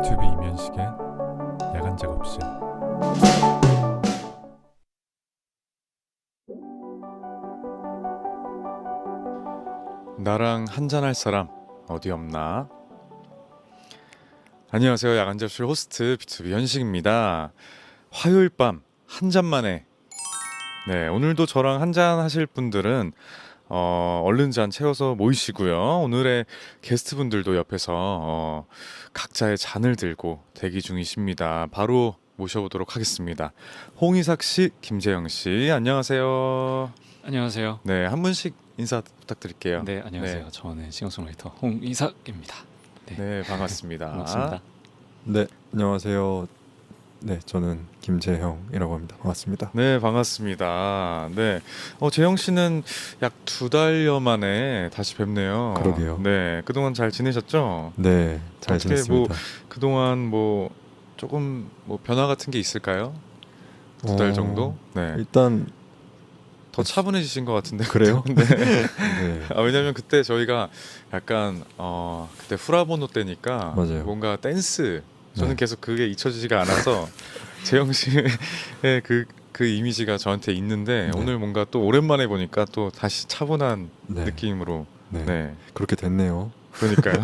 B2B 이면식의 야간 작업실. 나랑 한잔할 사람 어디 없나? 안녕하세요. 야간 작업실 호스트 B2B 현식입니다. 화요일 밤 한 잔 만에 오늘도 저랑 한잔 하실 분들은 얼른 잔 채워서 모이시고요. 오늘의 게스트분들도 옆에서 각자의 잔을 들고 대기 중이십니다. 바로 모셔보도록 하겠습니다. 홍이삭 씨, 김재영 씨, 안녕하세요. 안녕하세요. 네, 한 분씩 인사 부탁드릴게요. 네, 안녕하세요. 저는 싱어송라이터 홍이삭입니다. 네, 반갑습니다. 반갑습니다. 네, 안녕하세요. 네, 저는 김재형이라고 합니다. 반갑습니다. 네, 반갑습니다. 네, 재영 씨는 약 2달여 만에 다시 뵙네요. 그러게요. 네, 그동안 잘 지내셨죠? 네, 잘 어떻게 지냈습니다. 그동안 조금 변화 같은 게 있을까요? 2달 정도? 네. 일단 더 차분해지신 것 같은데. 그래요? 네. 네, 왜냐면 그때 저희가 약간 그때 후라보노 때니까 맞아요. 뭔가 댄스 저는 네. 계속 그게 잊혀지지가 않아서 재영 씨의 그 이미지가 저한테 있는데 네. 오늘 뭔가 또 오랜만에 보니까 또 다시 차분한 네, 느낌으로 네, 그렇게 됐네요. 그러니까요.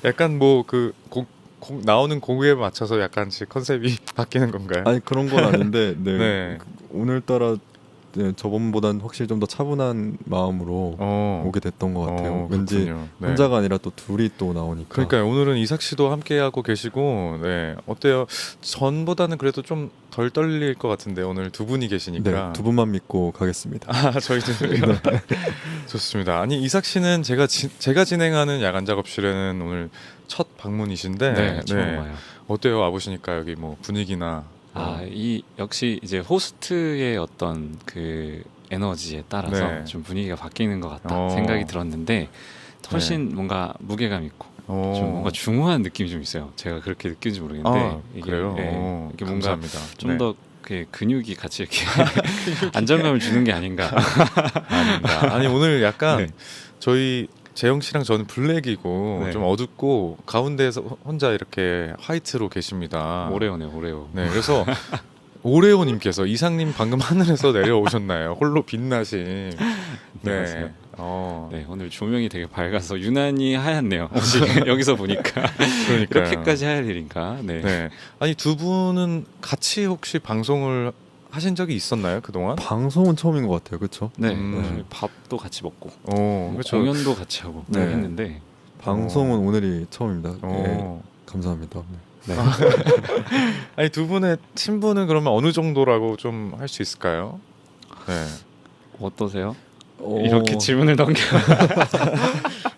약간 곡 나오는 곡에 맞춰서 약간씩 컨셉이 바뀌는 건가요? 아니 그런 건 아닌데, 네, 네. 오늘따라 저번보단 확실히 좀 더 차분한 마음으로 오게 됐던 것 같아요. 왠지 그렇군요. 네. 혼자가 아니라 또 둘이 또 나오니까. 그러니까 오늘은 이삭 씨도 함께 하고 계시고, 네, 어때요? 전보다는 그래도 좀 덜 떨릴 것 같은데 오늘 두 분이 계시니까. 네, 두 분만 믿고 가겠습니다. 저희들요. 좋습니다. 아니 이삭 씨는 제가 진행하는 야간 작업실에는 오늘 첫 방문이신데, 네, 처음 와요. 어때요? 와보시니까 여기 분위기나. 이 역시 이제 호스트의 어떤 그 에너지에 따라서 네. 좀 분위기가 바뀌는 것 같다 생각이 들었는데 훨씬 뭔가 무게감 있고 좀 뭔가 중후한 느낌이 좀 있어요. 제가 그렇게 느끼는지 모르겠는데 이게 그래요? 이게 뭔가 감사합니다. 좀 더 근육이 같이 이렇게 안정감을 주는 게 아닌가. 아닙니다. 아니 오늘 약간 네. 저희 재영 씨랑 저는 블랙이고 네. 좀 어둡고 가운데에서 혼자 이렇게 화이트로 계십니다. 오레오네, 오레오. 네, 그래서 오레오님께서 이상님 방금 하늘에서 내려오셨나요? 홀로 빛나신. 네, 맞아요. 어, 네, 오늘 조명이 되게 밝아서 유난히 하얗네요. 혹시 여기서 보니까 그러니까요. 이렇게까지 하얄 일인가? 네. 네, 아니 두 분은 같이 혹시 방송을 하신 적이 있었나요 그동안? 방송은 처음인 것 같아요. 그렇죠? 네, 음. 밥도 같이 먹고 그렇죠. 공연도 같이 하고 네. 했는데 방송은 오늘이 처음입니다. 네, 어. 감사합니다. 네. 네. 아니 두 분의 친분은 그러면 어느 정도라고 좀 할 수 있을까요? 네. 어떠세요? 이렇게 질문을 넘겨.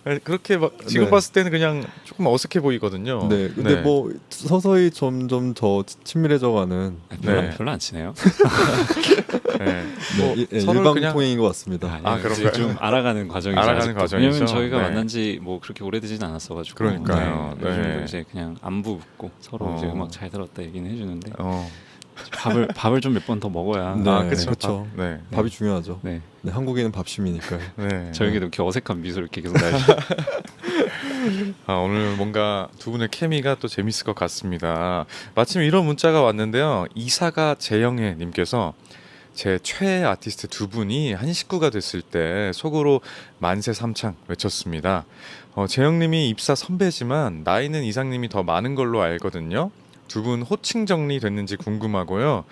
아니, 그렇게 지금 네. 봤을 때는 그냥 조금 어색해 보이거든요. 네, 근데 서서히 점점 더 친밀해져가는 별로 안 친해요. 서로 일방통행인 것 같습니다. 그런가요? 좀 알아가는 과정이죠. 알아가는 아직도. 과정이죠. 왜냐면 저희가 네. 만난지 그렇게 오래되진 않았어가지고. 그러니까요. 네. 요즘도 이제 그냥 안부 묻고 서로 이제 어. 음악 잘 들었다 얘기는 해주는데 어. 밥을 좀 몇 번 더 먹어야. 네, 그쵸. 그쵸. 네. 밥이 중요하죠. 네. 네, 한국인은 밥심이니까요. 네. 저에게도 이렇게 어색한 미소를 이렇게 계속 날리죠. 오늘 뭔가 두 분의 케미가 또 재밌을 것 같습니다. 마침 이런 문자가 왔는데요. 이사가 재영애 님께서 제 최애 아티스트 두 분이 한 식구가 됐을 때 속으로 만세 삼창 외쳤습니다. 재영님이 입사 선배지만 나이는 이상님이 더 많은 걸로 알거든요. 두 분 호칭 정리 됐는지 궁금하고요.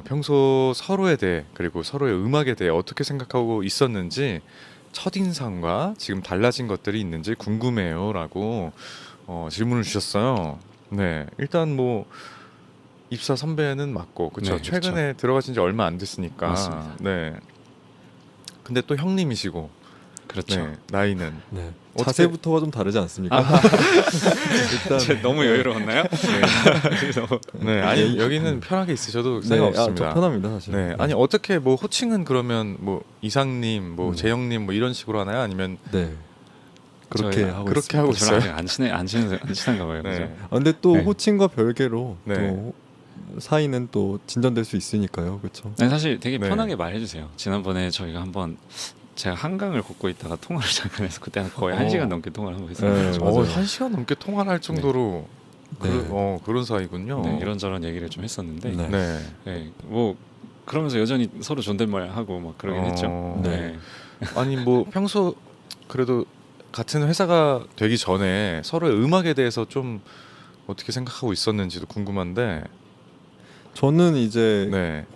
평소 서로에 대해 그리고 서로의 음악에 대해 어떻게 생각하고 있었는지 첫인상과 지금 달라진 것들이 있는지 궁금해요라고 질문을 주셨어요. 네, 일단 입사 선배는 맞고 그렇죠. 네, 최근에 들어가신 지 얼마 안 됐으니까. 맞습니다. 네. 근데 또 형님이시고 그렇죠. 네, 나이는 네. 어떻게- 자세부터가 좀 다르지 않습니까? 일단 너무 여유로웠나요? 그래서 네, 아니 여기는 편하게 있으셔도 네, 상관없습니다. 저 편합니다 사실. 네, 아니 어떻게 호칭은 그러면 이상님, 재영님 이런 식으로 하나요? 아니면 네. 그렇게 저희가 하고 그렇게 있습니다. 하고 저랑 있어요? 안 친한가 봐요. 네. 그죠? 근데 또 네. 호칭과 별개로 네. 또 사이는 또 진전될 수 있으니까요, 그렇죠? 네, 사실 되게 네. 편하게 말해주세요. 지난번에 저희가 한번 제가 한강을 걷고 있다가 통화를 잠깐 해서 그때 거의 1시간 넘게 통화를 하고 있어요. 네, 맞아요. 1시간 넘게 통화를 할 정도로 그런 사이군요. 네, 이런저런 얘기를 좀 했었는데 네. 네. 네, 뭐 그러면서 여전히 서로 존댓말 하고 막 그러긴 했죠. 네. 아니 뭐 평소 그래도 같은 회사가 되기 전에 서로의 음악에 대해서 좀 어떻게 생각하고 있었는지도 궁금한데. 저는 이제 네.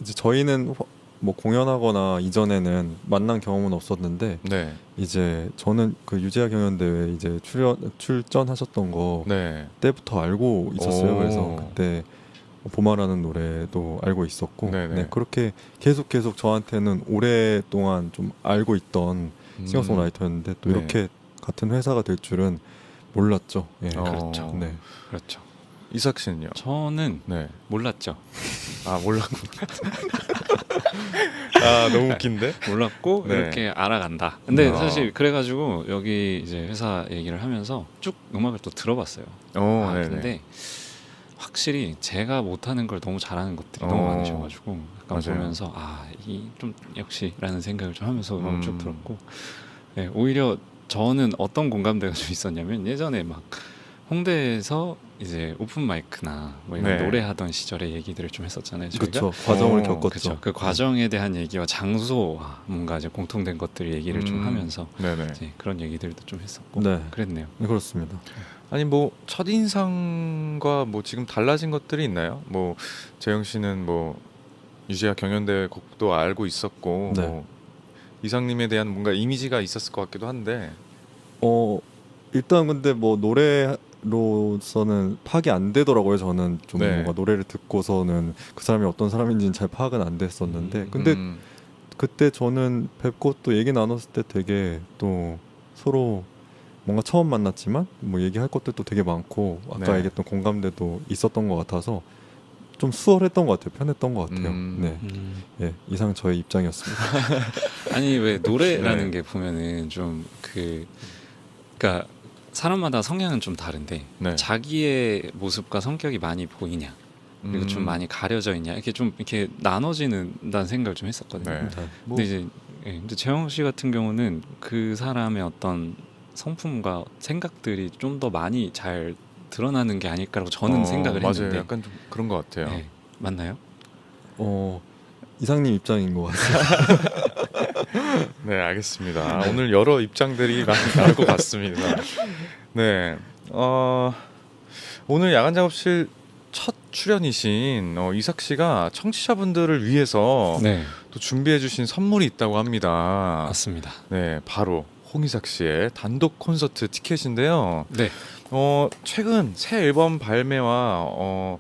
이제 저희는 뭐 공연하거나 이전에는 만난 경험은 없었는데 네. 이제 저는 그 유재하 경연대회 이제 출전하셨던 거 네. 때부터 알고 있었어요. 오. 그래서 그때 봄아라는 노래도 알고 있었고, 네네. 네, 그렇게 계속 저한테는 오랫동안 좀 알고 있던 싱어송라이터였는데 또 네. 이렇게 같은 회사가 될 줄은 몰랐죠. 예. 그렇죠. 네. 그렇죠. 이삭 씨는요? 저는 네. 몰랐죠. 아 몰랐고. 아 너무 웃긴데? 몰랐고 네. 이렇게 알아간다. 근데 아. 사실 그래가지고 여기 이제 회사 얘기를 하면서 쭉 음악을 또 들어봤어요. 네네. 근데 확실히 제가 못하는 걸 너무 잘하는 것들이 어. 너무 많으셔가지고 약간 맞아요. 보면서 이 좀 역시라는 생각을 좀 하면서 음악을 쭉 음. 들었고, 네, 오히려 저는 어떤 공감대가 좀 있었냐면 예전에 막 홍대에서 이제 오픈 마이크나 뭐 이런 네. 노래하던 시절의 얘기들을 좀 했었잖아요. 저희가. 그렇죠. 과정을 어, 겪었죠. 그쵸. 그 과정에 대한 얘기와 장소, 뭔가 이제 공통된 것들 얘기를 좀 하면서 네네. 이제 그런 얘기들도 좀 했었고 네. 그랬네요. 네, 그렇습니다. 아니 뭐 첫인상과 뭐 지금 달라진 것들이 있나요? 뭐 재영 씨는 뭐 유재하 경연대회 곡도 알고 있었고 네. 뭐 이상님에 대한 뭔가 이미지가 있었을 것 같기도 한데. 일단 근데 뭐 노래로서는 파악이 안 되더라고요. 저는 좀 네. 뭔가 노래를 듣고서는 그 사람이 어떤 사람인지는 잘 파악은 안 됐었는데, 근데 그때 저는 뵙고 또 얘기 나눴을 때 되게 또 서로 뭔가 처음 만났지만 뭐 얘기할 것들도 되게 많고 아까 네. 얘기했던 공감대도 있었던 것 같아서 좀 수월했던 것 같아요. 편했던 것 같아요. 네, 예, 이상 저의 입장이었습니다. 아니 왜 노래라는 네. 게 보면은 좀 그러니까 사람마다 성향은 좀 다른데 네. 자기의 모습과 성격이 많이 보이냐 그리고 좀 많이 가려져 있냐 이렇게 좀 이렇게 나눠지는다는 생각을 좀 했었거든요. 네. 뭐, 근데 이제 근데 재영 씨 같은 경우는 그 사람의 어떤 성품과 생각들이 좀 더 많이 잘 드러나는 게 아닐까라고 저는 생각을 맞아요. 했는데 약간 좀 그런 것 같아요. 네, 맞나요? 이상님 입장인 것 같아요. 네, 알겠습니다. 오늘 여러 입장들이 많이 나올 것 같습니다. 네, 오늘 야간 작업실 첫 출연이신 이삭 씨가 청취자분들을 위해서 네, 또 준비해주신 선물이 있다고 합니다. 맞습니다. 네, 바로 홍이삭 씨의 단독 콘서트 티켓인데요. 네, 최근 새 앨범 발매와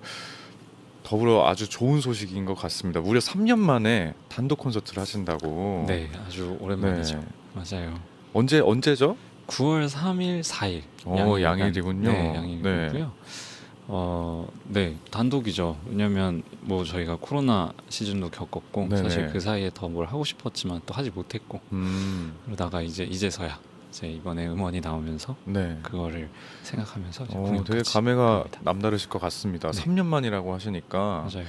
더불어 아주 좋은 소식인 것 같습니다. 무려 3년 만에 단독 콘서트를 하신다고. 네, 아주 오랜만이죠. 네. 맞아요. 언제죠? 9월 3일, 4일. 양일이군요. 네, 양일이고요. 네, 단독이죠. 왜냐면 뭐 저희가 코로나 시즌도 겪었고 네네. 사실 그 사이에 더 뭘 하고 싶었지만 또 하지 못했고 그러다가 이제서야 이제 이번에 음원이 나오면서 네. 그거를 생각하면서 이제 되게 공연까지 감회가 갑니다. 남다르실 것 같습니다. 네. 3년 만이라고 하시니까. 맞아요.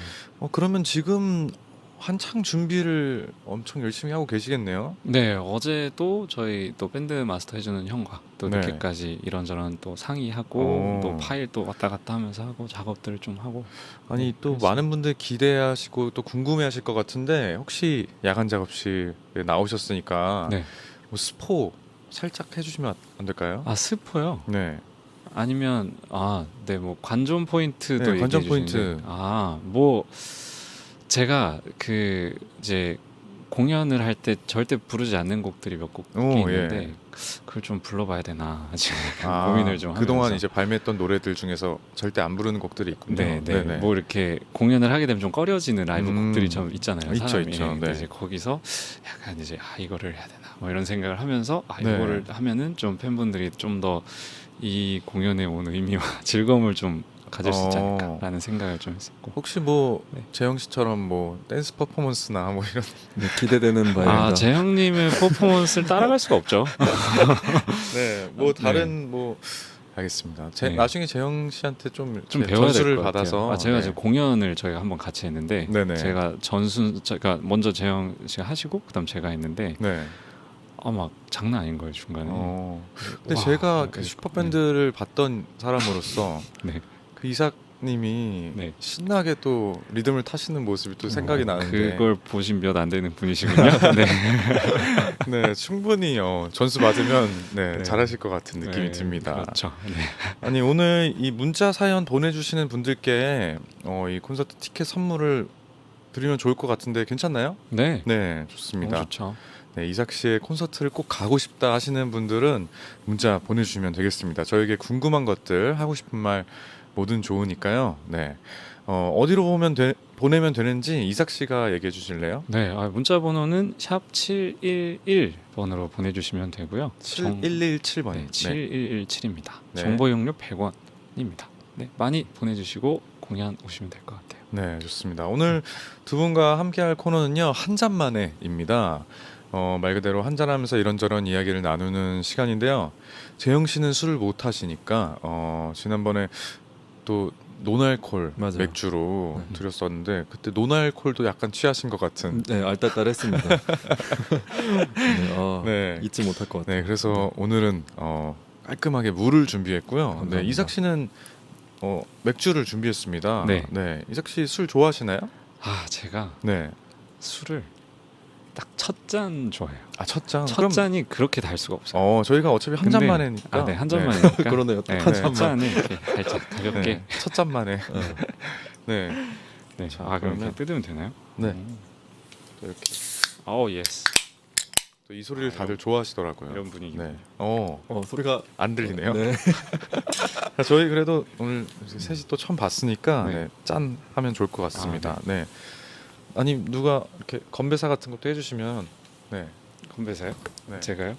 그러면 지금 한창 준비를 엄청 열심히 하고 계시겠네요. 네, 어제도 저희 또 밴드 마스터 해주는 형과 또 네. 늦게까지 이런저런 또 상의하고 오. 또 파일 또 왔다 갔다 하면서 하고 작업들을 좀 하고. 아니 또 그래서- 많은 분들 기대하시고 또 궁금해하실 것 같은데 혹시 야간 작업실에 나오셨으니까 네. 뭐 스포 살짝 해주시면 안 될까요? 스포요? 네. 아니면 네, 뭐 관전 포인트도 네, 관전 얘기해 주시는데, 포인트. 뭐 제가 이제 공연을 할 때 절대 부르지 않는 곡들이 몇 곡이 있는데 예. 그걸 좀 불러봐야 되나 지금 고민을 좀 그동안 하면서. 이제 발매했던 노래들 중에서 절대 안 부르는 곡들이 있군요. 네. 네네. 뭐 이렇게 공연을 하게 되면 좀 꺼려지는 라이브 곡들이 좀 있잖아요. 있죠, 사람이. 있죠. 근데 네. 이제 거기서 약간 이제 이거를 해야 되나 뭐 이런 생각을 하면서 네. 이거를 하면은 좀 팬분들이 좀 더 이 공연에 온 의미와 즐거움을 좀 가질 수 있지 않을까라는 생각을 좀 했었고. 혹시 뭐 네. 재영 씨처럼 뭐 댄스 퍼포먼스나 뭐 이런 네, 기대되는 바입니다. 재형님의 퍼포먼스를 따라갈 수가 없죠. 뭐 다른 뭐 알겠습니다. 네. 나중에 재영 씨한테 좀 좀 이렇게 배워야 될 전수를 것 같아요. 받아서 제가 네. 이제 공연을 저희가 한번 같이 했는데 네네. 제가 먼저 재영 씨가 하시고 그다음 제가 했는데 네. 막 장난 아닌 거예요 중간에. 근데 와, 제가 그 네. 슈퍼밴드를 봤던 사람으로서 네. 그 이삭님이 네. 신나게 또 리듬을 타시는 모습이 또 생각이 나는데 그걸 보신 몇 안 되는 분이시군요. 네. 네, 충분히 전수 받으면 네, 네. 잘하실 것 같은 느낌이 네, 듭니다. 그렇죠. 네. 아니 오늘 이 문자 사연 보내주시는 분들께 이 콘서트 티켓 선물을 드리면 좋을 것 같은데 괜찮나요? 네. 네, 너무 좋습니다. 좋죠. 네, 이삭 씨의 콘서트를 꼭 가고 싶다 하시는 분들은 문자 보내주시면 되겠습니다. 저에게 궁금한 것들, 하고 싶은 말 뭐든 좋으니까요. 네, 어디로 보내면 되는지 이삭 씨가 얘기해 주실래요? 네. 문자 번호는 샵 711번으로 보내주시면 되고요. 7117번이. 네, 7117입니다. 네. 정보 이용료 100원입니다. 네, 많이 보내주시고 공연 오시면 될 것 같아요. 네, 좋습니다. 오늘 두 분과 함께할 코너는요, 한 잔만에입니다. 말 그대로 한잔하면서 이런저런 이야기를 나누는 시간인데요. 재영 씨는 술을 못 하시니까 지난번에 또 노날콜 맞아요. 맥주로 드렸었는데 그때 노날콜도 약간 취하신 것 같은. 네, 알딸딸했습니다. 네, 네. 잊지 못할 것 같아요. 네, 그래서 오늘은 깔끔하게 물을 준비했고요. 네, 감사합니다. 이삭 씨는 맥주를 준비했습니다. 네. 이삭 씨 술 좋아하시나요? 제가 네. 술을 딱 첫 잔 좋아해요. 첫 잔. 첫 잔이 그렇게 달 수가 없어요. 저희가 어차피 한 근데- 잔만에니까. 네, 한 잔만이니까. 그러네요. 네, 한 첫 잔만. 잔을 이렇게 살짝 가볍게. 네, 첫 잔만에. 네. 네. 자, 그럼 그러면- 이렇게 뜯으면 되나요? 네. 또 이렇게 예스. 또 이 소리를 다들 좋아하시더라고요. 이런 분위기. 네. 소리가 안 들리네요. 네. 자, 저희 그래도 오늘 셋이 또 처음 봤으니까 네. 네, 짠 하면 좋을 것 같습니다. 네. 아니 누가 이렇게 건배사 같은 것도 해주시면 네. 건배사요? 네. 제가요?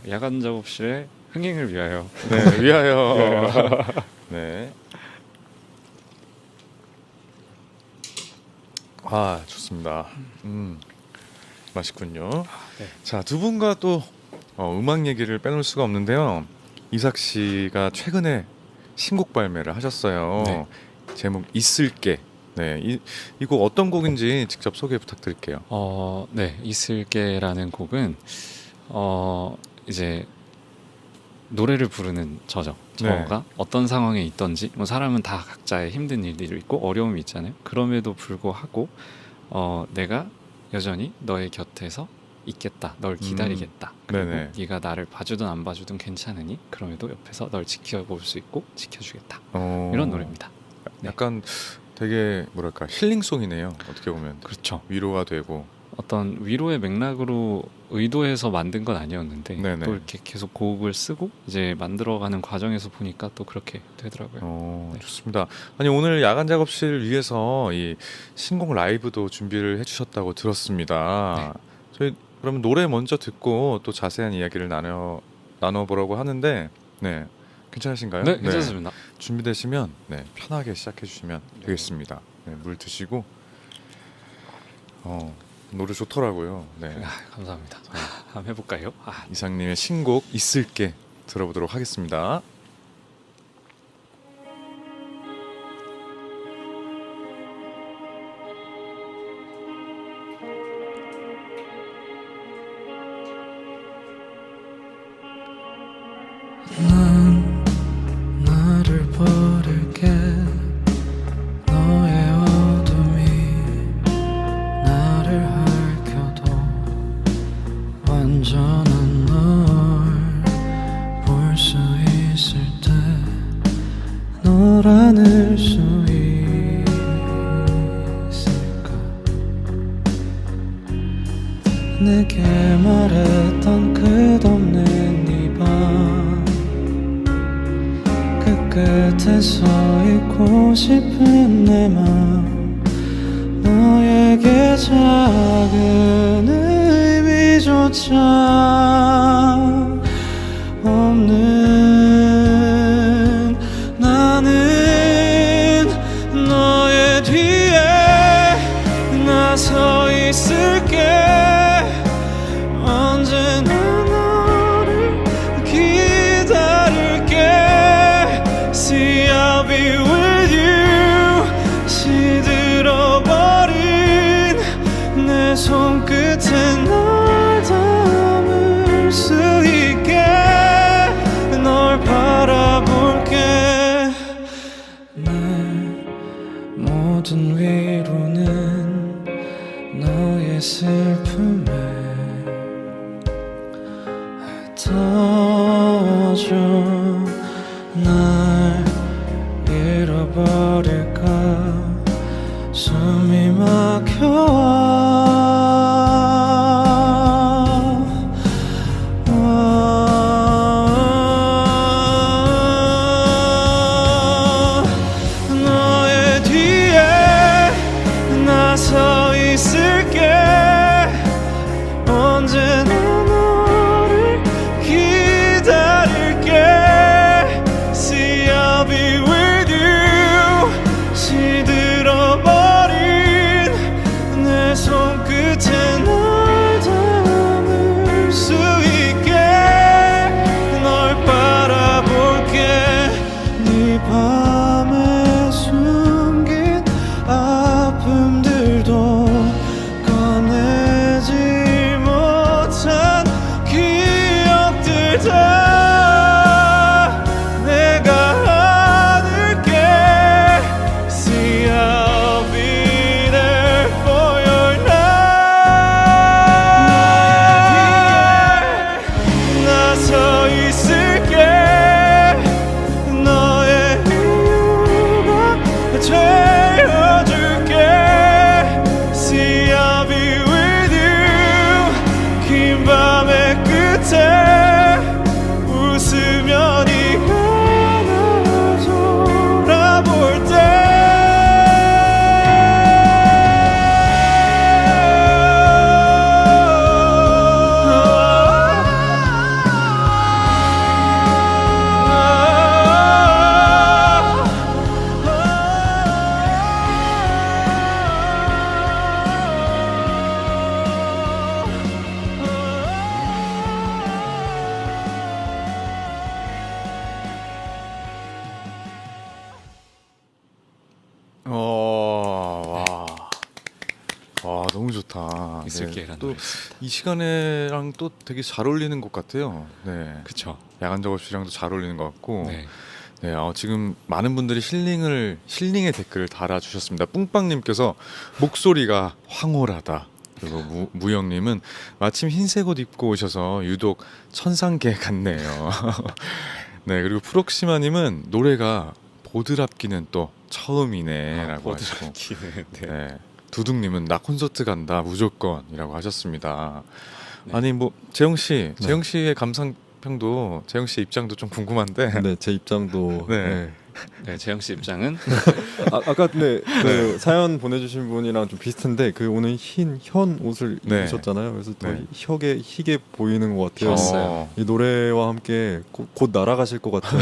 야간 작업실의 흥행을 위하여. 네, 위하여. 네. 좋습니다. 맛있군요. 네. 자, 두 분과 또 음악 얘기를 빼놓을 수가 없는데요. 이삭 씨가 최근에 신곡 발매를 하셨어요. 네. 제목 있을게. 네, 이 곡 어떤 곡인지 직접 소개 부탁드릴게요. 네, 있을게라는 곡은 이제 노래를 부르는 저가 네. 어떤 상황에 있던지, 뭐 사람은 다 각자의 힘든 일들이 있고 어려움이 있잖아요. 그럼에도 불구하고 내가 여전히 너의 곁에서 있겠다, 널 기다리겠다. 그리고 네네. 네가 나를 봐주든 안 봐주든 괜찮으니 그럼에도 옆에서 널 지켜볼 수 있고 지켜주겠다. 이런 노래입니다. 네. 약간 되게 뭐랄까 힐링송이네요. 어떻게 보면 그렇죠. 위로가 되고. 어떤 위로의 맥락으로 의도해서 만든 건 아니었는데 네네. 또 이렇게 계속 곡을 쓰고 이제 만들어가는 과정에서 보니까 또 그렇게 되더라고요. 네. 좋습니다. 아니 오늘 야간 작업실 위해서 이 신곡 라이브도 준비를 해주셨다고 들었습니다. 저희 그러면 노래 먼저 듣고 또 자세한 이야기를 나눠보려고 하는데 네 괜찮으신가요? 네, 괜찮습니다. 준비되시면 네 편하게 시작해 주시면 되겠습니다. 네, 물 드시고 노래 좋더라고요. 네. 감사합니다. 한번 해볼까요? 이삭님의 신곡 있을게 들어보도록 하겠습니다. 난 나를 버릴게 너의 어둠이 나를 핥혀도 완전한 널 볼 수 있을 때 널 안을 수 있을까 내게 말했던 끝없는 이밤 그 끝에 서 있고 싶은 내 맘 너에게 작은 의미조차 없는 나는 너의 뒤에 나서 있을게 언제나 너를 기다릴게 See I'll be with you 시들어버린 내 손끝에 널 담은 도와줘 날 잃어버릴까 숨이 막혀와 너의 뒤에 나 서 있을게 언제나 너를 기다릴게 See I'll be with you 시들어버린 내 손끝에 널 담을 수 있게 널 바라볼게 네 밤에 숨긴 아픔들도 꺼내지 못한 기억들 다 내가 안을게 See I'll be there for your love 나 서 있을게 너의 이유가 되어줄게 See I'll be with you 긴 밤의 끝에 웃으며 네가 날 돌아볼 와, 너무 좋다. 있을게라는 또 노래. 이 시간에랑 또 되게 잘 어울리는 것 같아요. 네. 그쵸. 야간 작업실이랑도 잘 어울리는 것 같고. 네. 네, 지금 많은 분들이 힐링의 댓글을 달아주셨습니다. 뿡빵님께서 목소리가 황홀하다. 그리고 무영님은 마침 흰색 옷 입고 오셔서 유독 천상계 같네요. 네, 그리고 프록시마님은 노래가 보드랍기는 또 처음이네라고 하시고. 보드랍기는 네. 네, 두둥님은 나 콘서트 간다 무조건이라고 하셨습니다. 네. 아니 뭐 재영 씨의 감상평도 재영 씨 입장도 좀 궁금한데. 네, 제 입장도 네. 네. 네, 재영 씨 입장은 아까 그 사연 보내주신 분이랑 좀 비슷한데 그 오늘 흰 현 옷을 네. 입으셨잖아요. 그래서 더 네. 희게 보이는 것 같아요. 좋았어요. 이 노래와 함께 곧 날아가실 것 같은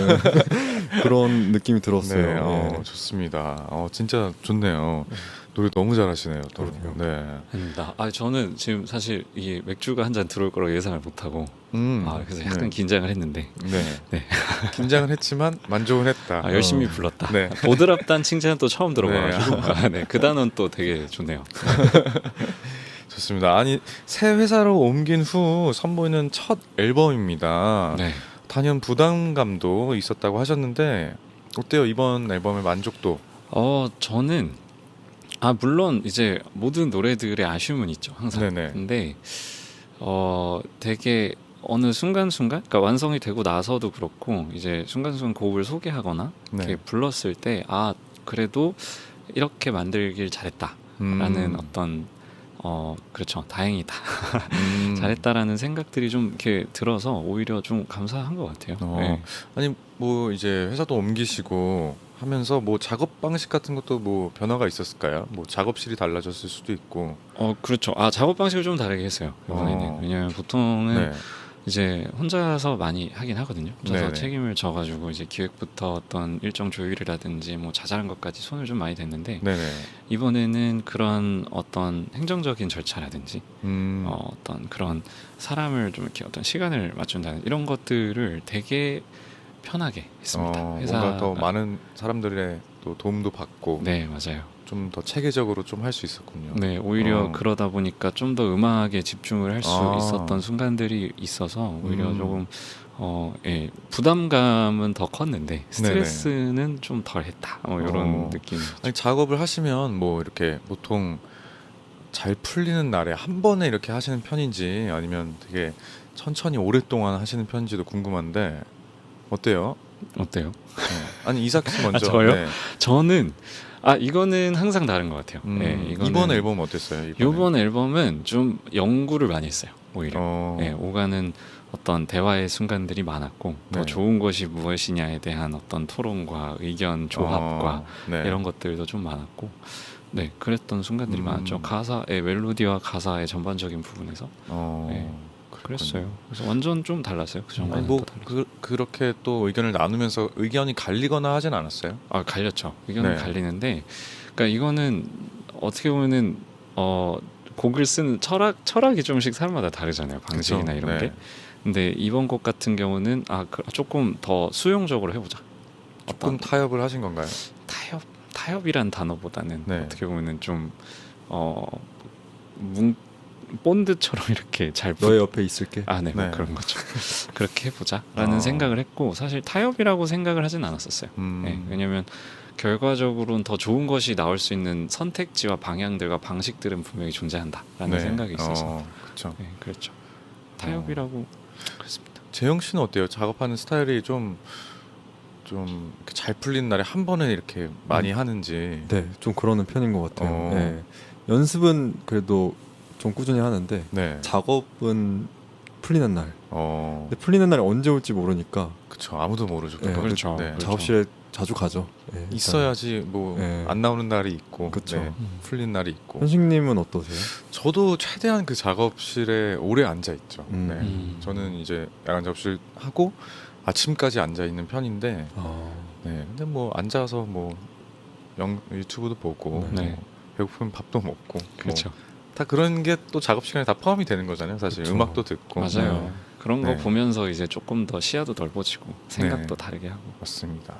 그런 느낌이 들었어요. 네, 네. 좋습니다. 진짜 좋네요. 노래 너무 잘하시네요. 또. 그러게요. 네. 아닙니다. 저는 지금 사실 이 맥주가 한 잔 들어올 거라고 예상을 못하고 그래서 약간 네. 긴장을 했는데 네. 네. 긴장은 했지만 만족은 했다. 열심히 불렀다. 네. 보드랍단 칭찬은 또 처음 들어봐가지고 네, 그 단어는 또 되게 좋네요. 좋습니다. 아니 새 회사로 옮긴 후 선보이는 첫 앨범입니다. 네. 단연 부담감도 있었다고 하셨는데 어때요? 이번 앨범의 만족도? 저는 물론 이제 모든 노래들의 아쉬움은 있죠 항상. 네네. 근데 되게 어느 순간순간, 그러니까 완성이 되고 나서도 그렇고 이제 순간순간 곡을 소개하거나 네. 이렇게 불렀을 때 그래도 이렇게 만들길 잘했다라는 어떤 그렇죠, 다행이다, 잘했다라는 생각들이 좀 이렇게 들어서 오히려 좀 감사한 것 같아요. 네. 아니 뭐 이제 회사도 옮기시고 하면서 뭐 작업 방식 같은 것도 뭐 변화가 있었을까요? 뭐 작업실이 달라졌을 수도 있고. 그렇죠. 작업 방식을 좀 다르게 했어요 이번에는. 왜냐면 보통은 네. 이제 혼자서 많이 하긴 하거든요. 혼자서 네네. 책임을 져가지고 이제 기획부터 어떤 일정 조율이라든지 뭐 자잘한 것까지 손을 좀 많이 댔는데 네네. 이번에는 그런 어떤 행정적인 절차라든지 어떤 그런 사람을 좀 이렇게 어떤 시간을 맞춘다는 이런 것들을 되게 편하게 했습니다. 뭔가 더 많은 사람들의 또 도움도 받고 네, 맞아요. 좀 더 체계적으로 좀 할 수 있었군요. 네, 오히려 그러다 보니까 좀 더 음악에 집중을 할 수 있었던 순간들이 있어서 오히려 조금 예, 부담감은 더 컸는데 스트레스는 좀 덜했다. 이런 느낌. 아니 작업을 하시면 뭐 이렇게 보통 잘 풀리는 날에 한 번에 이렇게 하시는 편인지 아니면 되게 천천히 오랫동안 하시는 편인지도 궁금한데 어때요? 어때요? 네. 아니 이삭 씨 먼저. 저요? 네. 저는 이거는 항상 다른 것 같아요. 이번 앨범 어땠어요? 이번 앨범은 좀 연구를 많이 했어요. 오히려 어. 오가는 어떤 대화의 순간들이 많았고 더 네. 좋은 것이 무엇이냐에 대한 어떤 토론과 의견 조합과 네. 이런 것들도 좀 많았고 네 그랬던 순간들이 음. 많았죠. 가사의 멜로디와 가사의 전반적인 부분에서 네. 그랬어요. 그래서 완전 좀 달랐어요. 그 아니 전과는 뭐 또 달랐어요. 그렇게 또 의견을 나누면서 의견이 갈리거나 하진 않았어요? 갈렸죠. 의견은 네. 갈리는데 그러니까 이거는 어떻게 보면은 곡을 쓰는 철학이 좀씩 사람마다 다르잖아요. 방식이나 그쵸? 이런 네. 게. 근데 이번 곡 같은 경우는 조금 더 수용적으로 해보자. 조금 타협을 하신 건가요? 타협이란 단어보다는 네. 어떻게 보면은 좀 본드처럼 이렇게 잘 너의 옆에 있을게. 네, 뭐 네. 그런 거죠. 그렇게 해보자라는 생각을 했고 사실 타협이라고 생각을 하진 않았었어요. 네, 왜냐면 결과적으로는 더 좋은 것이 나올 수 있는 선택지와 방향들과 방식들은 분명히 존재한다라는 네. 생각이 있어서 그렇죠. 네, 그렇죠. 타협이라고 그랬습니다. 재영 씨는 어때요? 작업하는 스타일이 좀 이렇게 잘 풀리는 날에 한 번에 이렇게 많이 하는지. 네, 좀 그러는 편인 것 같아요. 어. 네. 연습은 그래도 좀 꾸준히 하는데 네. 작업은 풀리는 날. 어. 근데 풀리는 날이 언제 올지 모르니까 그렇죠. 아무도 모르죠. 네, 그거. 그렇죠. 네. 그렇죠. 작업실에 자주 가죠. 네, 일단. 있어야지 뭐 안 네. 나오는 날이 있고, 그쵸. 네, 풀린 날이 있고. 현식님은 어떠세요? 저도 최대한 그 작업실에 오래 앉아 있죠. 음. 네. 저는 이제 야간 작업실 하고 아침까지 앉아 있는 편인데, 네. 근데 뭐 앉아서 뭐 유튜브도 보고, 네. 뭐 배고프면 밥도 먹고, 그렇죠. 뭐 다 그런 게 또 작업 시간에 다 포함이 되는 거잖아요. 사실 그쵸. 음악도 듣고. 맞아요. 네. 그런 거 네. 보면서 이제 조금 더 시야도 넓어지고 생각도 네. 다르게 하고. 맞습니다.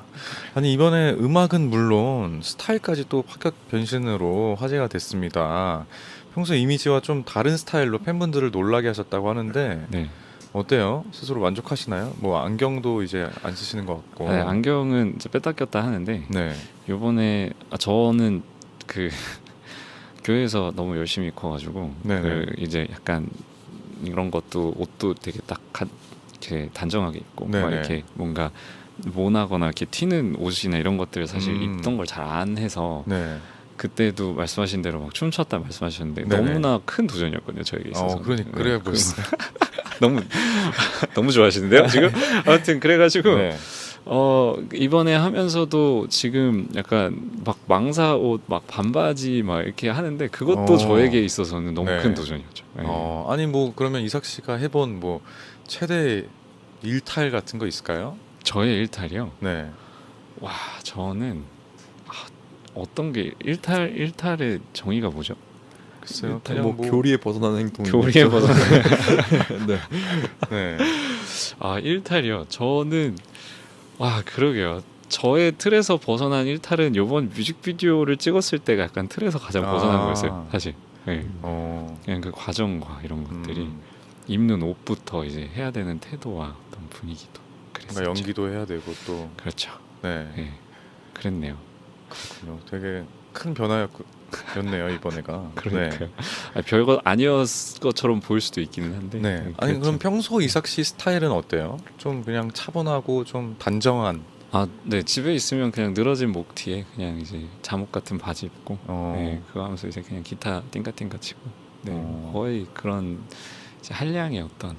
아니 이번에 음악은 물론 스타일까지 또 파격 변신으로 화제가 됐습니다. 평소 이미지와 좀 다른 스타일로 팬분들을 놀라게 하셨다고 하는데 네. 어때요? 스스로 만족하시나요? 뭐 안경도 이제 안 쓰시는 것 같고. 네, 안경은 이제 뺐다 꼈다 하는데 네. 요번에 저는 그 교회에서 너무 열심히 커가지고 네네. 그 이제 약간 이런 것도 옷도 되게 딱 이렇게 단정하게 입고 막 네네. 이렇게 뭔가 모나거나 이렇게 튀는 옷이나 이런 것들을 사실 입던 걸 잘 안 해서 네. 그때도 말씀하신 대로 막 춤췄다 말씀하셨는데 네네. 너무나 큰 도전이었거든요 저에게 있어서. 그러니까 그래 보였어요. 너무 좋아하시는데요 지금? 아무튼 그래가지고 네. 이번에 하면서도 지금 약간 막 망사 옷 막 반바지 막 이렇게 하는데 그것도 저에게 있어서는 너무 네. 큰 도전이었죠. 네. 아니 뭐 그러면 이삭 씨가 해본 뭐 최대 일탈 같은 거 있을까요? 저의 일탈이요. 네. 와 저는 어떤 게 일탈의 정의가 뭐죠? 글쎄요. 일탈, 그냥 뭐 교리에 벗어나는 행동. 교리에 벗어나. 네. 네. 일탈이요. 저는 그러게요. 저의 틀에서 벗어난 일탈은 이번 뮤직비디오를 찍었을 때가 약간 틀에서 가장 벗어난 거였어요. 사실. 네. 그냥 그 과정과 이런 것들이 입는 옷부터 이제 해야 되는 태도와 어떤 분위기도 그랬었죠. 그러니까 연기도 해야 되고 또 그렇죠. 네. 네. 그랬네요. 그렇군요. 되게 큰 변화였네요 이번에가. 그러니까요. 별거 아니었을 것처럼 보일 수도 있기는 한데. 네. 아니 그랬죠. 그럼 평소 이삭 씨 스타일은 어때요? 좀 그냥 차분하고 좀 단정한. 네 집에 있으면 그냥 늘어진 목 뒤에 그냥 이제 잠옷 같은 바지 입고, 네 그거 하면서 이제 그냥 기타 띵까띵까 치고, 네 거의 그런 이제 한량의 어떤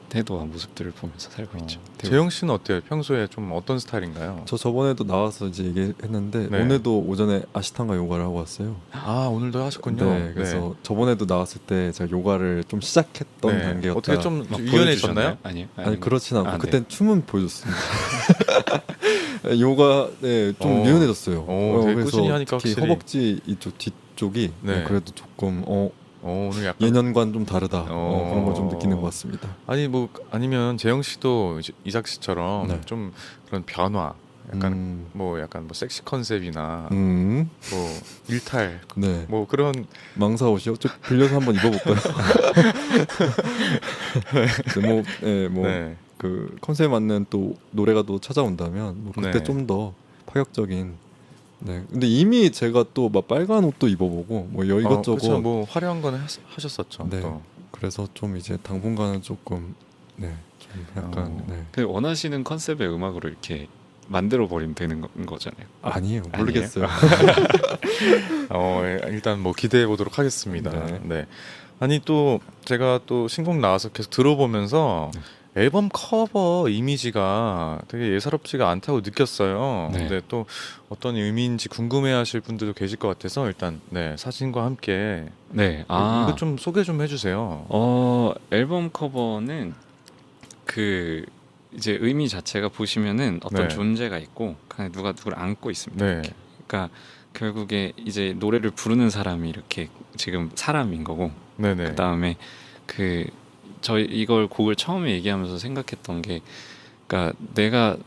태도와 모습들을 보면서 살고 있죠. 재영 씨는 어때요? 평소에 좀 어떤 스타일인가요? 저 저번에도 나와서 이제 얘기했는데 네. 오늘도 오전에 아시탄가 요가를 하고 왔어요. 오늘도 하셨군요. 네, 그래서 저번에도 나왔을 때 제가 요가를 좀 시작했던 네. 단계였다. 어떻게 좀 막 유연해졌나요? 보여주셨나요? 아니 그렇진 않고 네. 그땐 춤은 보여줬습니다. 요가 좀 유연해졌어요. 되게 그래서 꾸준히 하니까 특히 확실히. 허벅지 이쪽 뒤쪽이 네. 그래도 조금 오늘 약간 예년과는 좀 다르다. 그런 걸 좀 느끼는 것 같습니다. 아니 뭐 아니면 재영 씨도 이제 이삭 씨처럼 네. 좀 그런 변화, 약간 뭐 섹시 컨셉이나 뭐 일탈 네. 뭐 그런 망사 옷이요? 좀 빌려서 한번 입어볼까요? 네. 그 컨셉에 맞는 또 노래가 또 찾아온다면 뭐 그때 네. 좀 더 파격적인. 네. 근데 이미 제가 또 막 빨간 옷도 입어보고 뭐 이것저것. 그렇죠. 뭐 화려한 거는 하셨었죠. 네. 또. 그래서 좀 이제 당분간은 조금 네, 좀 약간 어. 네. 그 원하시는 컨셉의 음악으로 이렇게 만들어 버리면 되는 거잖아요. 아니에요. 모르겠어요. 일단 뭐 기대해 보도록 하겠습니다. 네. 네. 아니 또 제가 또 신곡 나와서 계속 들어보면서 앨범 커버 이미지가 되게 예사롭지가 않다고 느꼈어요. 네. 근데 또 어떤 의미인지 궁금해하실 분들도 계실 것 같아서 일단 네 사진과 함께 네. 이거 좀 소개 좀 해주세요. 앨범 커버는 그 이제 의미 자체가 보시면은 어떤 네. 존재가 있고 그냥 누가 누구를 안고 있습니다. 네. 이렇게. 그러니까 결국에 이제 노래를 부르는 사람이 이렇게 지금 사람인 거고 네네. 그 다음에 그 저희 이걸 곡을 처음에 얘기하면서 생각했던 게 그러니까 내가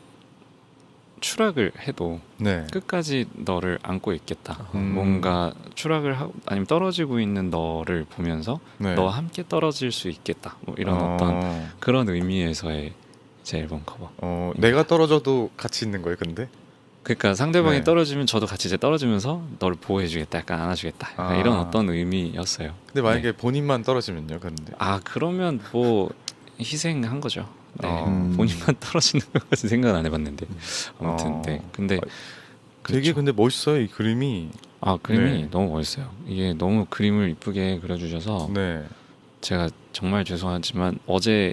추락을 해도 네. 끝까지 너를 안고 있겠다. 음. 뭔가 추락을 하고 아니면 떨어지고 있는 너를 보면서 네. 너와 함께 떨어질 수 있겠다. 뭐 이런 어떤 그런 의미에서의 제 앨범 커버. 내가 떨어져도 같이 있는 거예요, 근데? 그러니까 상대방이 네. 떨어지면 저도 같이 이제 떨어지면서 너를 보호해주겠다, 약간 안아주겠다, 약간 이런 어떤 의미였어요. 근데 만약에 본인만 떨어지면요, 그런데? 그러면 뭐 희생한 거죠. 네. 음. 본인만 떨어지는 것까지 생각은 안 해봤는데 아무튼 네. 근데 되게 그렇죠. 근데 멋있어요, 이 그림이. 그림이 네. 너무 멋있어요. 이게 너무 그림을 이쁘게 그려주셔서 네. 제가 정말 죄송하지만 어제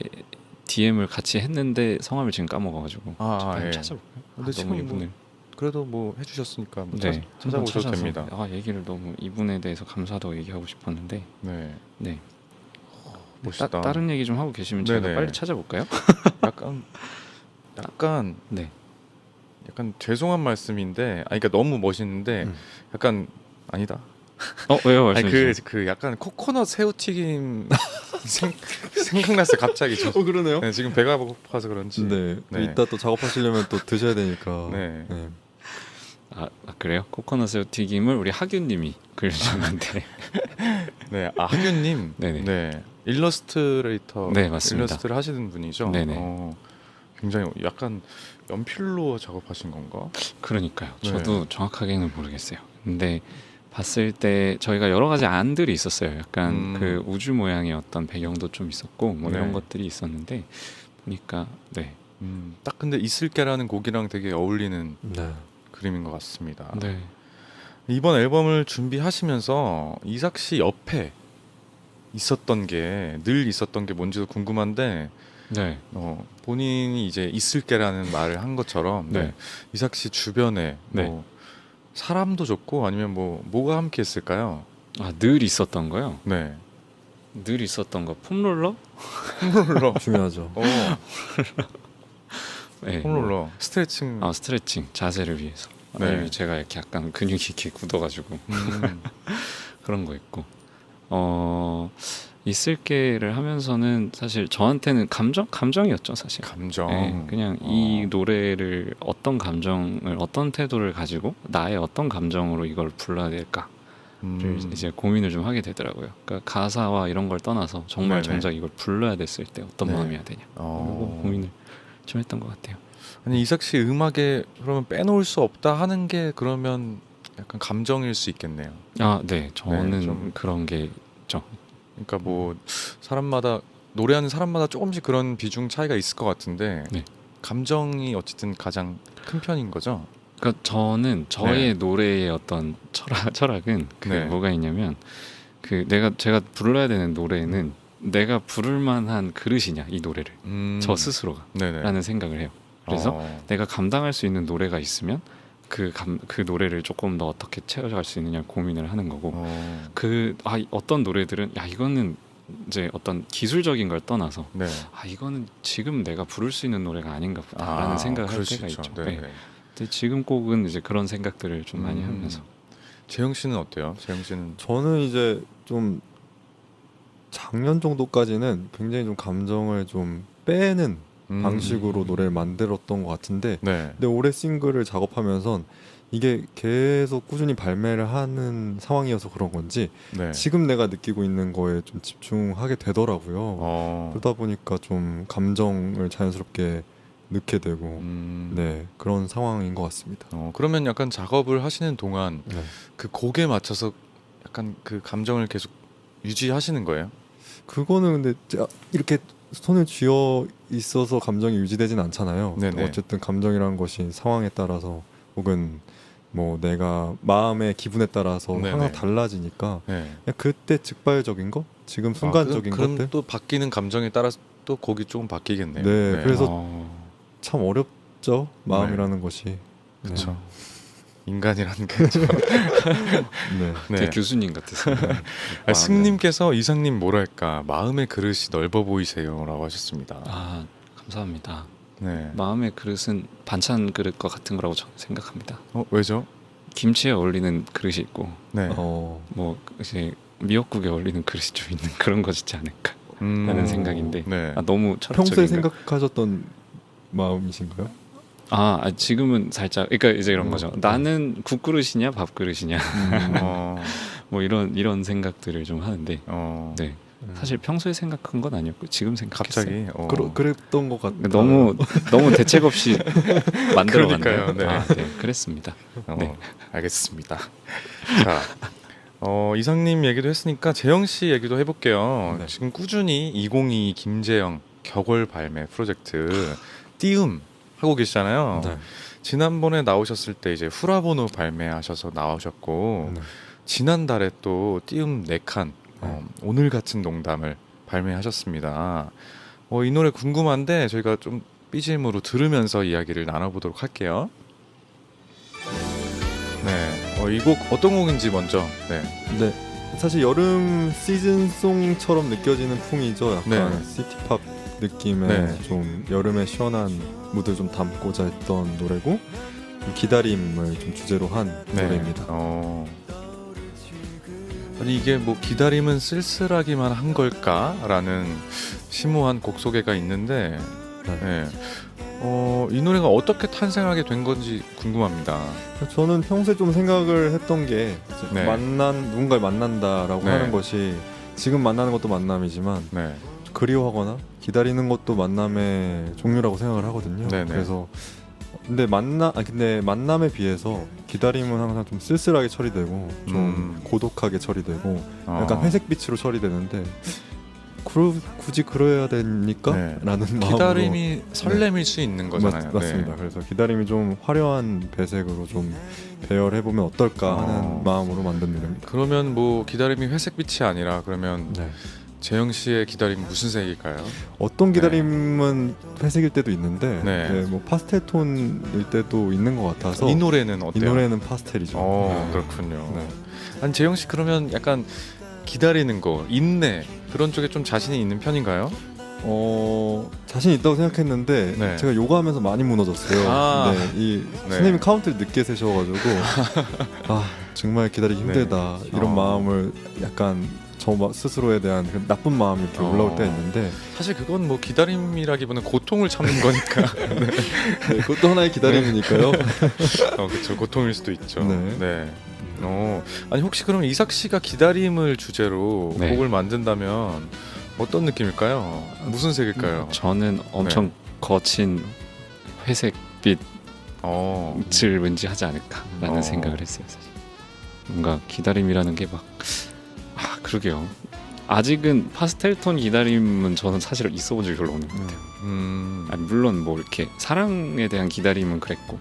DM을 같이 했는데 성함을 지금 까먹어가지고 빨리 예. 찾아볼까요? 근데 너무 지금 이분을 그래도 뭐 해주셨으니까 뭐 네, 찾아보셔도 한번 찾아서, 됩니다. 얘기를 너무 이분에 대해서 감사하다고 얘기하고 싶었는데 네. 네. 멋있다. 다른 얘기 좀 하고 계시면 제가 네네. 빨리 찾아볼까요? 약간 네. 약간 죄송한 말씀인데, 그러니까 너무 멋있는데, 약간 아니다. 왜요? 아니 말씀해 그 약간 코코넛 새우튀김 생각났어요 갑자기. 그러네요. 네, 지금 배가 고파서 그런지. 네. 네. 이따 또 작업하시려면 또 드셔야 되니까. 네. 네. 그래요? 코코넛 새우 튀김을 우리 하균님이 그려주셨는데 네, 하균님. 네네. 네, 일러스트레이터. 네, 맞습니다. 일러스트를 하시는 분이죠. 네네. 굉장히 약간 연필로 작업하신 건가? 그러니까요. 네. 저도 정확하게는 모르겠어요. 근데 봤을 때 저희가 여러 가지 안들이 있었어요. 약간 그 우주 모양의 어떤 배경도 좀 있었고 뭐 네. 이런 것들이 있었는데 보니까 네. 딱 근데 있을게라는 곡이랑 되게 어울리는 네. 그림인 것 같습니다. 네. 이번 앨범을 준비하시면서 이삭 씨 옆에 있었던 게 늘 있었던 게 뭔지도 궁금한데, 네. 본인이 이제 있을게라는 말을 한 것처럼 네. 이삭 씨 주변에 네. 뭐 사람도 좋고 아니면 뭐가 함께 했을까요? 늘 있었던 거요. 네. 늘 있었던 거 폼롤러? 홈롤러. 중요하죠. 네. 홈롤러. 스트레칭. 스트레칭 자세를 위해서. 네. 아니면 제가 이렇게 약간 근육이 이렇게 굳어가지고 그런 거 있고. 있을게를 하면서는 사실 저한테는 감정이었죠, 사실. 감정. 네, 그냥 이 노래를 어떤 감정을 어떤 태도를 가지고 나의 어떤 감정으로 이걸 불러야 될까를 이제 고민을 좀 하게 되더라고요. 그러니까 가사와 이런 걸 떠나서 정말 네네. 정작 이걸 불러야 됐을 때 어떤 네. 마음이어야 되냐 그리고 고민을 좀 했던 것 같아요. 아니 이삭 씨 음악에 그러면 빼놓을 수 없다 하는 게 그러면 약간 감정일 수 있겠네요. 네, 저는 네, 좀. 그런 게 있죠. 그러니까 뭐 사람마다 노래하는 사람마다 조금씩 그런 비중 차이가 있을 것 같은데 네. 감정이 어쨌든 가장 큰 편인 거죠. 그러니까 저는 저의 노래의 어떤 철학은 네. 뭐가 있냐면 제가 불러야 되는 노래는 내가 부를 만한 그릇이냐 이 노래를 저 스스로가 네네. 라는 생각을 해요. 그래서 내가 감당할 수 있는 노래가 있으면 그 노래를 조금 더 어떻게 채워갈 수 있느냐 고민을 하는 거고 어떤 노래들은 이거는 이제 어떤 기술적인 걸 떠나서 네. 이거는 지금 내가 부를 수 있는 노래가 아닌가 보다라는 생각을 할 그럴 수 때가 있죠. 네. 네. 근데 지금 곡은 이제 그런 생각들을 좀 많이 하면서 재영 씨는 어때요? 재영 씨는 저는 이제 좀 작년 정도까지는 굉장히 좀 감정을 좀 빼는 방식으로 노래를 만들었던 것 같은데, 네. 근데 올해 싱글을 작업하면서 이게 계속 꾸준히 발매를 하는 상황이어서 그런 건지 네. 지금 내가 느끼고 있는 거에 좀 집중하게 되더라고요. 그러다 보니까 좀 감정을 자연스럽게 넣게 되고 네, 그런 상황인 것 같습니다. 그러면 약간 작업을 하시는 동안 네. 그 곡에 맞춰서 약간 그 감정을 계속 유지하시는 거예요? 그거는 근데 이렇게 손을 쥐어 있어서 감정이 유지되진 않잖아요. 네네. 어쨌든 감정이라는 것이 상황에 따라서 혹은 뭐 내가 마음의 기분에 따라서 네네. 항상 달라지니까 네. 그냥 그때 즉발적인 거, 지금 순간적인 그럼 것들. 또 바뀌는 감정에 따라서 또 곡이 조금 바뀌겠네요. 네, 그래서 어, 참 어렵죠. 마음이라는 것이. 그렇죠. 인간이라는 게 참. 네. 되게 네. 교수님 같으세요. 아, 승님께서 이상님 뭐랄까 마음의 그릇이 넓어 보이세요라고 하셨습니다. 아 감사합니다. 네. 마음의 그릇은 반찬 그릇과 같은 거라고 저는 생각합니다. 왜죠? 김치에 어울리는 그릇이 있고 네. 뭐 이제 미역국에 어울리는 그릇이 좀 있는 그런 것이지 않을까 음, 라는 생각인데 네. 아, 너무 평소에 철학적인가? 생각하셨던 마음이신가요? 지금은 살짝 그러니까 이제 이런 음. 거죠. 나는 국그릇이냐 밥그릇이냐 어, 뭐 이런 생각들을 좀 하는데 어, 네 사실 평소에 생각한 건 아니었고 지금 생각했어요. 갑자기 그랬던 것 같아요. 너무 대책 없이 만들어갔나요? 그러니까요, 네. 네, 그랬습니다. 네. 알겠습니다. 자, 이상님 얘기도 했으니까 재영 씨 얘기도 해볼게요. 네. 지금 꾸준히 2022 김재영 격월 발매 프로젝트 띄움 하고 계시잖아요. 네. 지난번에 나오셨을 때 이제 후라보노 발매하셔서 나오셨고 네. 지난달에 또 띄움 4칸 오늘 같은 농담을 발매하셨습니다. 이 노래 궁금한데 저희가 좀 BGM으로 들으면서 이야기를 나눠보도록 할게요. 네, 이 곡 어떤 곡인지 먼저. 네, 네. 사실 여름 시즌송처럼 느껴지는 풍이죠. 약간 네. 시티팝 느낌의 네. 좀 여름의 시원한 무드를 좀 담고자 했던 노래고 기다림을 좀 주제로 한 노래입니다. 아니 이게 뭐 기다림은 쓸쓸하기만 한 걸까라는 심오한 곡 소개가 있는데, 네. 네. 이 노래가 어떻게 탄생하게 된 건지 궁금합니다. 저는 평소에 좀 생각을 했던 게 이제 네. 누군가를 만난다라고 네. 하는 것이 지금 만나는 것도 만남이지만 네, 그리워하거나 기다리는 것도 만남의 종류라고 생각을 하거든요. 네네. 그래서 근데 만남에 비해서 기다림은 항상 좀 쓸쓸하게 처리되고 좀 고독하게 처리되고 약간 회색빛으로 처리되는데 굳이 그래야 됩니까? 네. 라는 마음으로 기다림이 설렘일 수 있는 거잖아요. 맞습니다. 그래서 기다림이 좀 화려한 배색으로 좀 배열해보면 어떨까 하는 마음으로 만든 노래입니다. 그러면 뭐 기다림이 회색빛이 아니라 그러면 네. 재영 씨의 기다림은 무슨 색일까요? 어떤 기다림은 회색일 때도 있는데 네. 뭐 파스텔 톤일 때도 있는 것 같아서 이 노래는 이 어때요? 노래는 파스텔이죠. 네. 그렇군요. 네. 아니 재영 씨 그러면 약간 기다리는 거, 인내 그런 쪽에 좀 자신이 있는 편인가요? 자신 있다고 생각했는데 네. 제가 요가하면서 많이 무너졌어요. 아. 네, 이 네. 선생님이 카운트를 늦게 세셔가지고 정말 기다리기 힘들다 이런 마음을 약간 저 스스로에 대한 그 나쁜 마음이 이렇게 올라올 때가 있는데 사실 그건 뭐 기다림이라기보다는 고통을 참는 거니까. 네, 그것도 하나의 기다림이니까요. 그렇죠. 고통일 수도 있죠. 네. 네. 아니 혹시 그럼 이삭 씨가 기다림을 주제로 네. 곡을 만든다면 어떤 무슨 색일까요? 저는 엄청 거친 회색빛을 어. 왠지 하지 않을까라는 어. 생각을 했어요. 사실. 뭔가 기다림이라는 게 막 그러게요. 아직은 파스텔톤 기다림은 저는 사실 있어본 적이 별로 없는 것 같아요. 아니, 물론 뭐 이렇게 사랑에 대한 기다림은 그랬고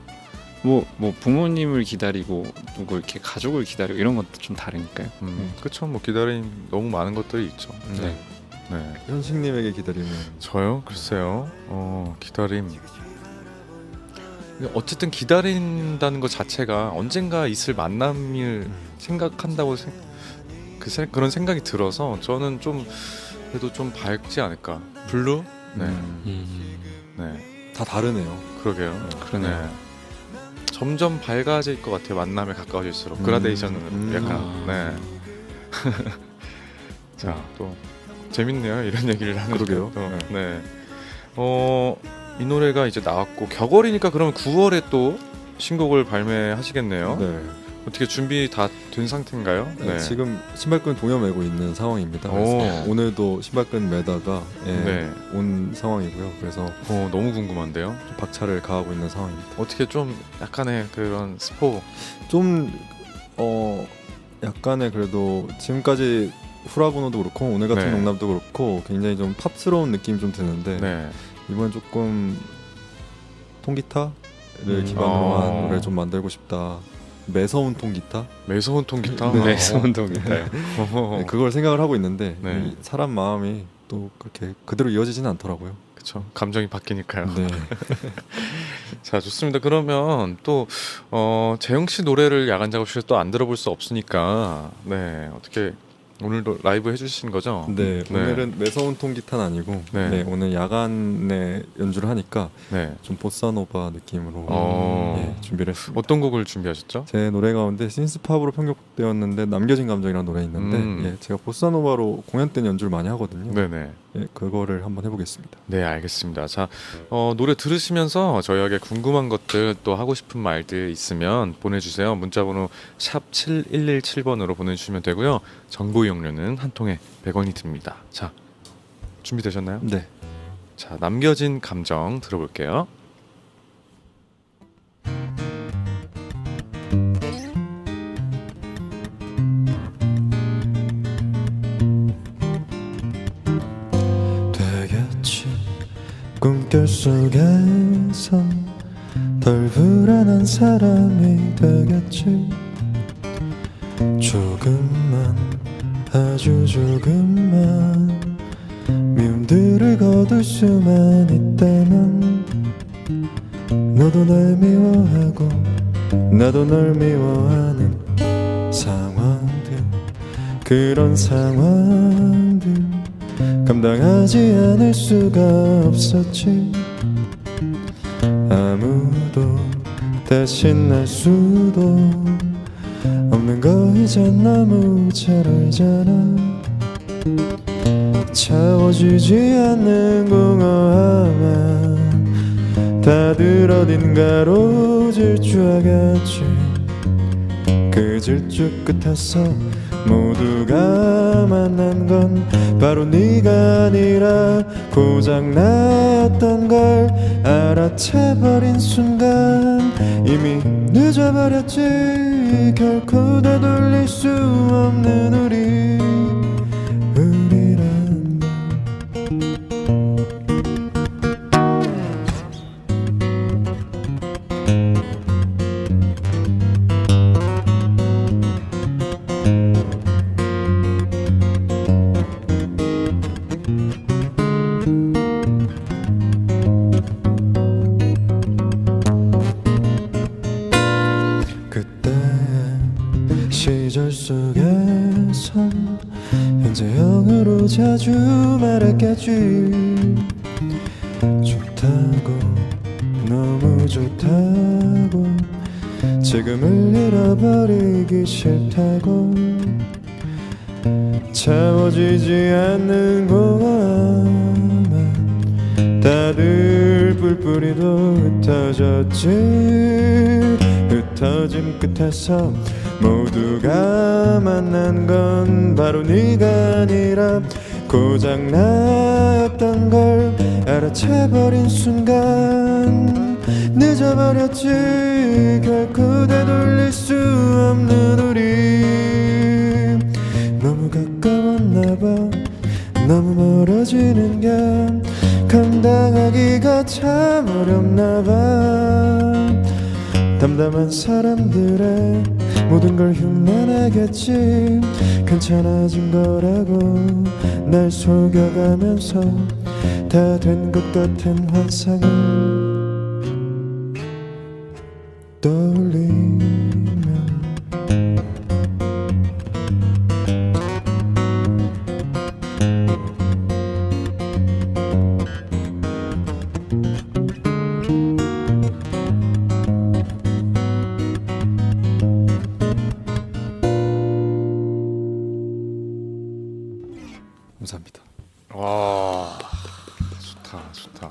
뭐 부모님을 기다리고 누구 이렇게 가족을 기다리고 이런 것도 좀 다르니까요. 그렇죠. 뭐 기다림 너무 많은 것들이 있죠. 네. 네. 현식님에게 기다림은 저요? 글쎄요. 기다림. 어쨌든 기다린다는 것 자체가 언젠가 있을 만남을 생각한다고 그런 생각이 들어서 저는 좀 그래도 좀 밝지 않을까. 블루? 네. 네. 다 다르네요. 그러게요. 그러네요. 네. 점점 밝아질 것 같아요. 만남에 가까워질수록 그라데이션으로 약간. 네. 자, 또 재밌네요. 이런 얘기를 하는 그러게요. 또. 네. 이 노래가 이제 나왔고 격월이니까 그러면 9월에 또 신곡을 발매하시겠네요. 네. 어떻게 준비 다 된 상태인가요? 네. 지금 신발끈 동여매고 있는 상황입니다. 그래서 오. 오늘도 신발끈 매다가 네. 온 상황이고요. 그래서 너무 궁금한데요. 좀 박차를 가하고 있는 상황입니다. 어떻게 좀 약간의 그런 스포. 좀 약간의 그래도 지금까지 후라보노도 그렇고 오늘 같은 네. 농담도 그렇고 좋고 굉장히 좀 팝스러운 느낌이 좀 드는데 네. 이번 조금 통기타를 기반으로 어. 한 노래 좀 만들고 싶다. 매서운 통기타 매서운 통기타. 네. 매서운 통기타요. 네, 그걸 생각을 하고 있는데 네. 이 사람 마음이 또 그렇게 그대로 이어지지는 않더라고요. 그렇죠. 감정이 바뀌니까요. 네. 자, 좋습니다. 그러면 또 재영 씨 노래를 야간 작업실에 또 안 들어볼 수 없으니까 네, 어떻게 오늘도 라이브 해주신 거죠? 네, 오늘은 매서운 통기타는 아니고 네. 네, 오늘 야간에 연주를 하니까 네. 좀 보사노바 느낌으로 어. 예, 준비를 했습니다. 어떤 곡을 준비하셨죠? 제 노래 가운데 신스팝으로 편곡되었는데 남겨진 감정이라는 노래 있는데 예, 제가 보사노바로 공연 때 연주를 많이 하거든요. 네네. 예, 그거를 한번 해보겠습니다. 네, 알겠습니다. 자, 노래 들으시면서 저희에게 궁금한 것들 또 하고 싶은 말들 있으면 보내주세요. 문자번호 샵 7117번으로 보내주시면 되고요. 정보 이용료는 한 통에 100원이 듭니다. 자, 준비되셨나요? 네. 자, 남겨진 감정 들어볼게요. 되겠지 꿈결 속에서 덜 불안한 사람이 되겠지 조금만 아주 조금만 미움들을 거둘 수만 있다면 너도 날 미워하고 나도 널 미워하는 상황들 그런 상황들 감당하지 않을 수가 없었지 아무도 대신 날 수도 없는 거 이제 너무 잘 알잖아 채워지지 않는 공허함만 다들 어딘가로 질주하겠지 그 질주 끝에서 모두가 만난 건 바로 네가 아니라 고장났던 걸 알아채버린 순간 이미 늦어버렸지 결코 되돌릴 수 없는 우리란 그때 시절 속에선 현재형으로 자주 말했겠지 좋다고 너무 좋다고 지금을 잃어버리기 싫다고 채워지지 않는 공허함만 다들 뿔뿔이도 흩어졌지 흩어짐 끝에서 모두가 만난 건 바로 네가 아니라 고장났던 걸 알아채버린 순간 늦어버렸지 결코 되돌릴 수 없는 우리 너무 가까웠나봐 너무 멀어지는 게 감당하기가 참 어렵나봐 담담한 사람들의 모든 걸 흉내내겠지 괜찮아진 거라고 날 속여가면서 다 된 것 같은 환상을 떠올리면 감사합니다. 와, 좋다.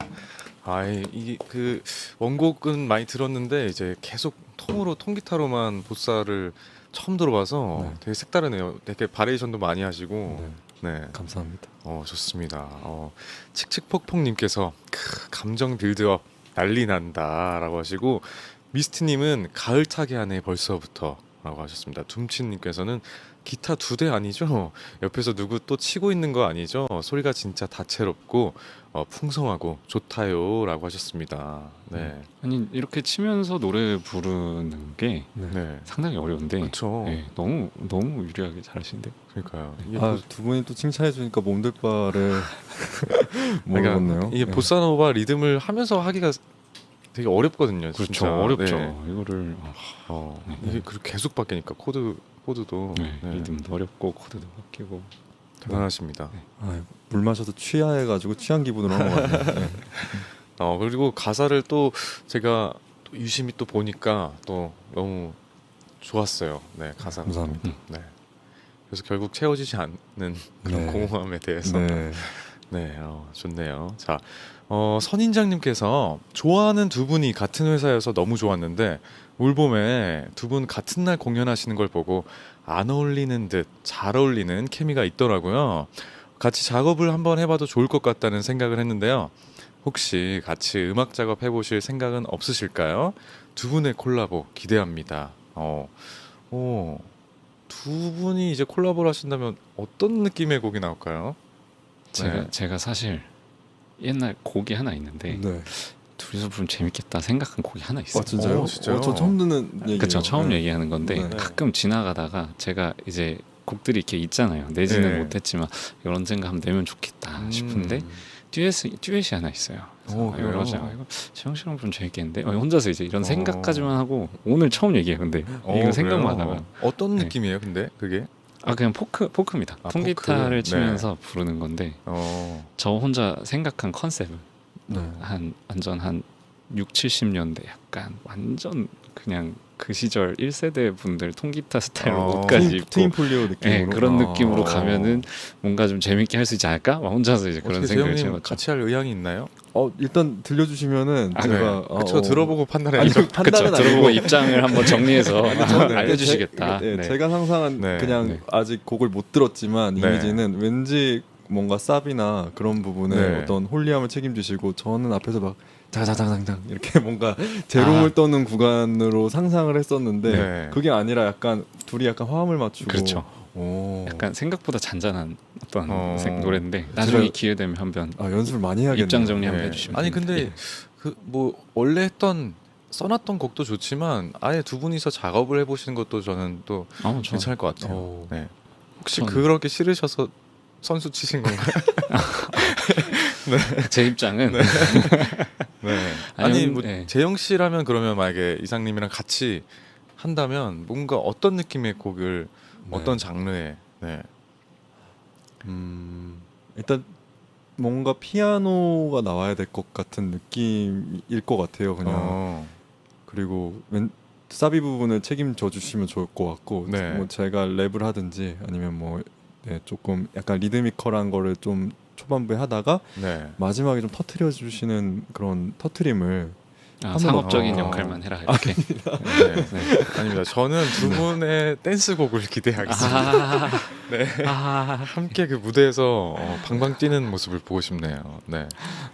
이게 그 원곡은 많이 들었는데 이제 계속 통기타로만 보사를 처음 들어봐서 네. 되게 색다르네요. 되게 바리에이션도 많이 하시고. 네. 감사합니다. 좋습니다. 칙칙폭폭님께서 감정 빌드업 난리 난다라고 하시고 미스트님은 가을 타게 하네 벌써부터라고 하셨습니다. 둠치님께서는 기타 2대 아니죠? 옆에서 누구 또 치고 있는 거 아니죠? 소리가 진짜 다채롭고 풍성하고 좋다요라고 하셨습니다. 네, 아니 이렇게 치면서 노래 부르는 게 네, 상당히 어려운데 그렇죠. 네, 너무 너무 유리하게 잘하시는데. 그러니까요. 이게 아, 두 분이 또 칭찬해 주니까 몸둘 바를 그러니까 모르겠네요. 이게 네. 보사노바 리듬을 하면서 하기가 되게 어렵거든요. 그렇죠. 진짜. 어렵죠. 네. 이거를 이게 그렇게 계속 바뀌니까 코드도 네, 네, 리듬도 어렵고 코드도 바뀌고. 대단하십니다. 아, 물 마셔서 취해가지고 취한 기분으로 한 것 같네요. 네. 그리고 가사를 또 제가 또 유심히 또 보니까 또 너무 좋았어요. 네, 가사가. 감사합니다. 네. 그래서 결국 채워지지 않는 그런 네. 공허함에 대해서 네. 네, 좋네요. 자, 선인장님께서 좋아하는 두 분이 같은 회사여서 너무 좋았는데 울봄에 두 분 같은 날 공연하시는 걸 보고 안 어울리는 듯 잘 어울리는 케미가 있더라고요. 같이 작업을 한번 해봐도 좋을 것 같다는 생각을 했는데요. 혹시 같이 음악 작업 해보실 생각은 없으실까요? 두 분의 콜라보 기대합니다. 두 분이 이제 콜라보를 하신다면 어떤 느낌의 곡이 나올까요? 네. 제가 사실 옛날 곡이 하나 있는데 네. 둘이서 부르면 재밌겠다 생각한 곡이 하나 있어요. 진짜요? 진짜요? 저 처음 듣는 얘기예요. 그쵸, 처음 네. 얘기하는 건데 네. 가끔 지나가다가 제가 이제 곡들이 이렇게 있잖아요. 내지는 네. 못했지만 이런 언젠가 한번 내면 좋겠다 싶은데 듀엣이 하나 있어요. 그래요? 이러자 이거 재영 씨랑 부르면 재밌겠는데 혼자서 이제 이런 생각까지만 하고 오늘 처음 얘기해요. 근데 이거 생각만 그래요? 하다가 어떤 네. 느낌이에요? 근데 그게 그냥 포크입니다. 아, 통기타를 포크. 치면서 부르는 건데 저 혼자 생각한 컨셉은 네. 완전 한 6, 70년대 약간 완전 그냥 그 시절 1세대 분들 통기타 스타일 옷까지 입고 트윈폴리오 느낌으로. 네, 그런 느낌으로 아. 가면은 뭔가 좀 재밌게 할 수 있지 않을까? 막 혼자서 이제 그런 어떻게 생각을 재영님 해봤죠. 같이 할 의향이 있나요? 일단 들려주시면은 아, 제가 그쵸, 들어보고 판단해야죠. 아니, 그쵸, 판단은 들어보고 아니고 입장을 한번 정리해서 저는 알려주시겠다. 네, 네. 제가 상상한 네. 그냥 네. 아직 곡을 못 들었지만 네. 이미지는 왠지 뭔가 쌉이나 그런 부분에 네. 어떤 홀리함을 책임지시고 저는 앞에서 막 자자장장장 이렇게 뭔가 재롱을 떠는 구간으로 상상을 했었는데 네. 그게 아니라 약간 둘이 약간 화음을 맞추고 그렇죠. 오. 약간 생각보다 잔잔한 어떤 어. 노래인데 나중에 제가- 기회 되면 한번 연습을 많이 해야겠네요. 입장 정리 한번 네. 해주시면 아니 됩니다. 근데 예. 그 뭐 원래 했던 써놨던 곡도 좋지만 아예 두 분이서 작업을 해보시는 것도 저는 또 저 괜찮을 것 같아요. 오. 네. 혹시 저는- 그렇게 싫으셔서 선수 치신 건가요? 제 입장은 네. 아니 뭐 네. 재영 씨라면 그러면 만약에 이상님이랑 같이 한다면 뭔가 어떤 느낌의 곡을 네. 어떤 장르의 네. 일단 뭔가 피아노가 나와야 될 것 같은 느낌일 것 같아요. 그냥 그리고 사비 부분을 책임져 주시면 좋을 것 같고 네. 뭐 제가 랩을 하든지 아니면 뭐 조금 약간 리드미컬한 거를 좀 초반부에 하다가 네. 마지막에 좀 터트려 주시는 그런 터트림을 상업적인 어. 역할만 해라 이렇게. 네. 네. 아닙니다. 저는 두 분의 댄스곡을 기대하겠습니다. 네. 함께 그 무대에서 방방 뛰는 모습을 보고 싶네요. 네.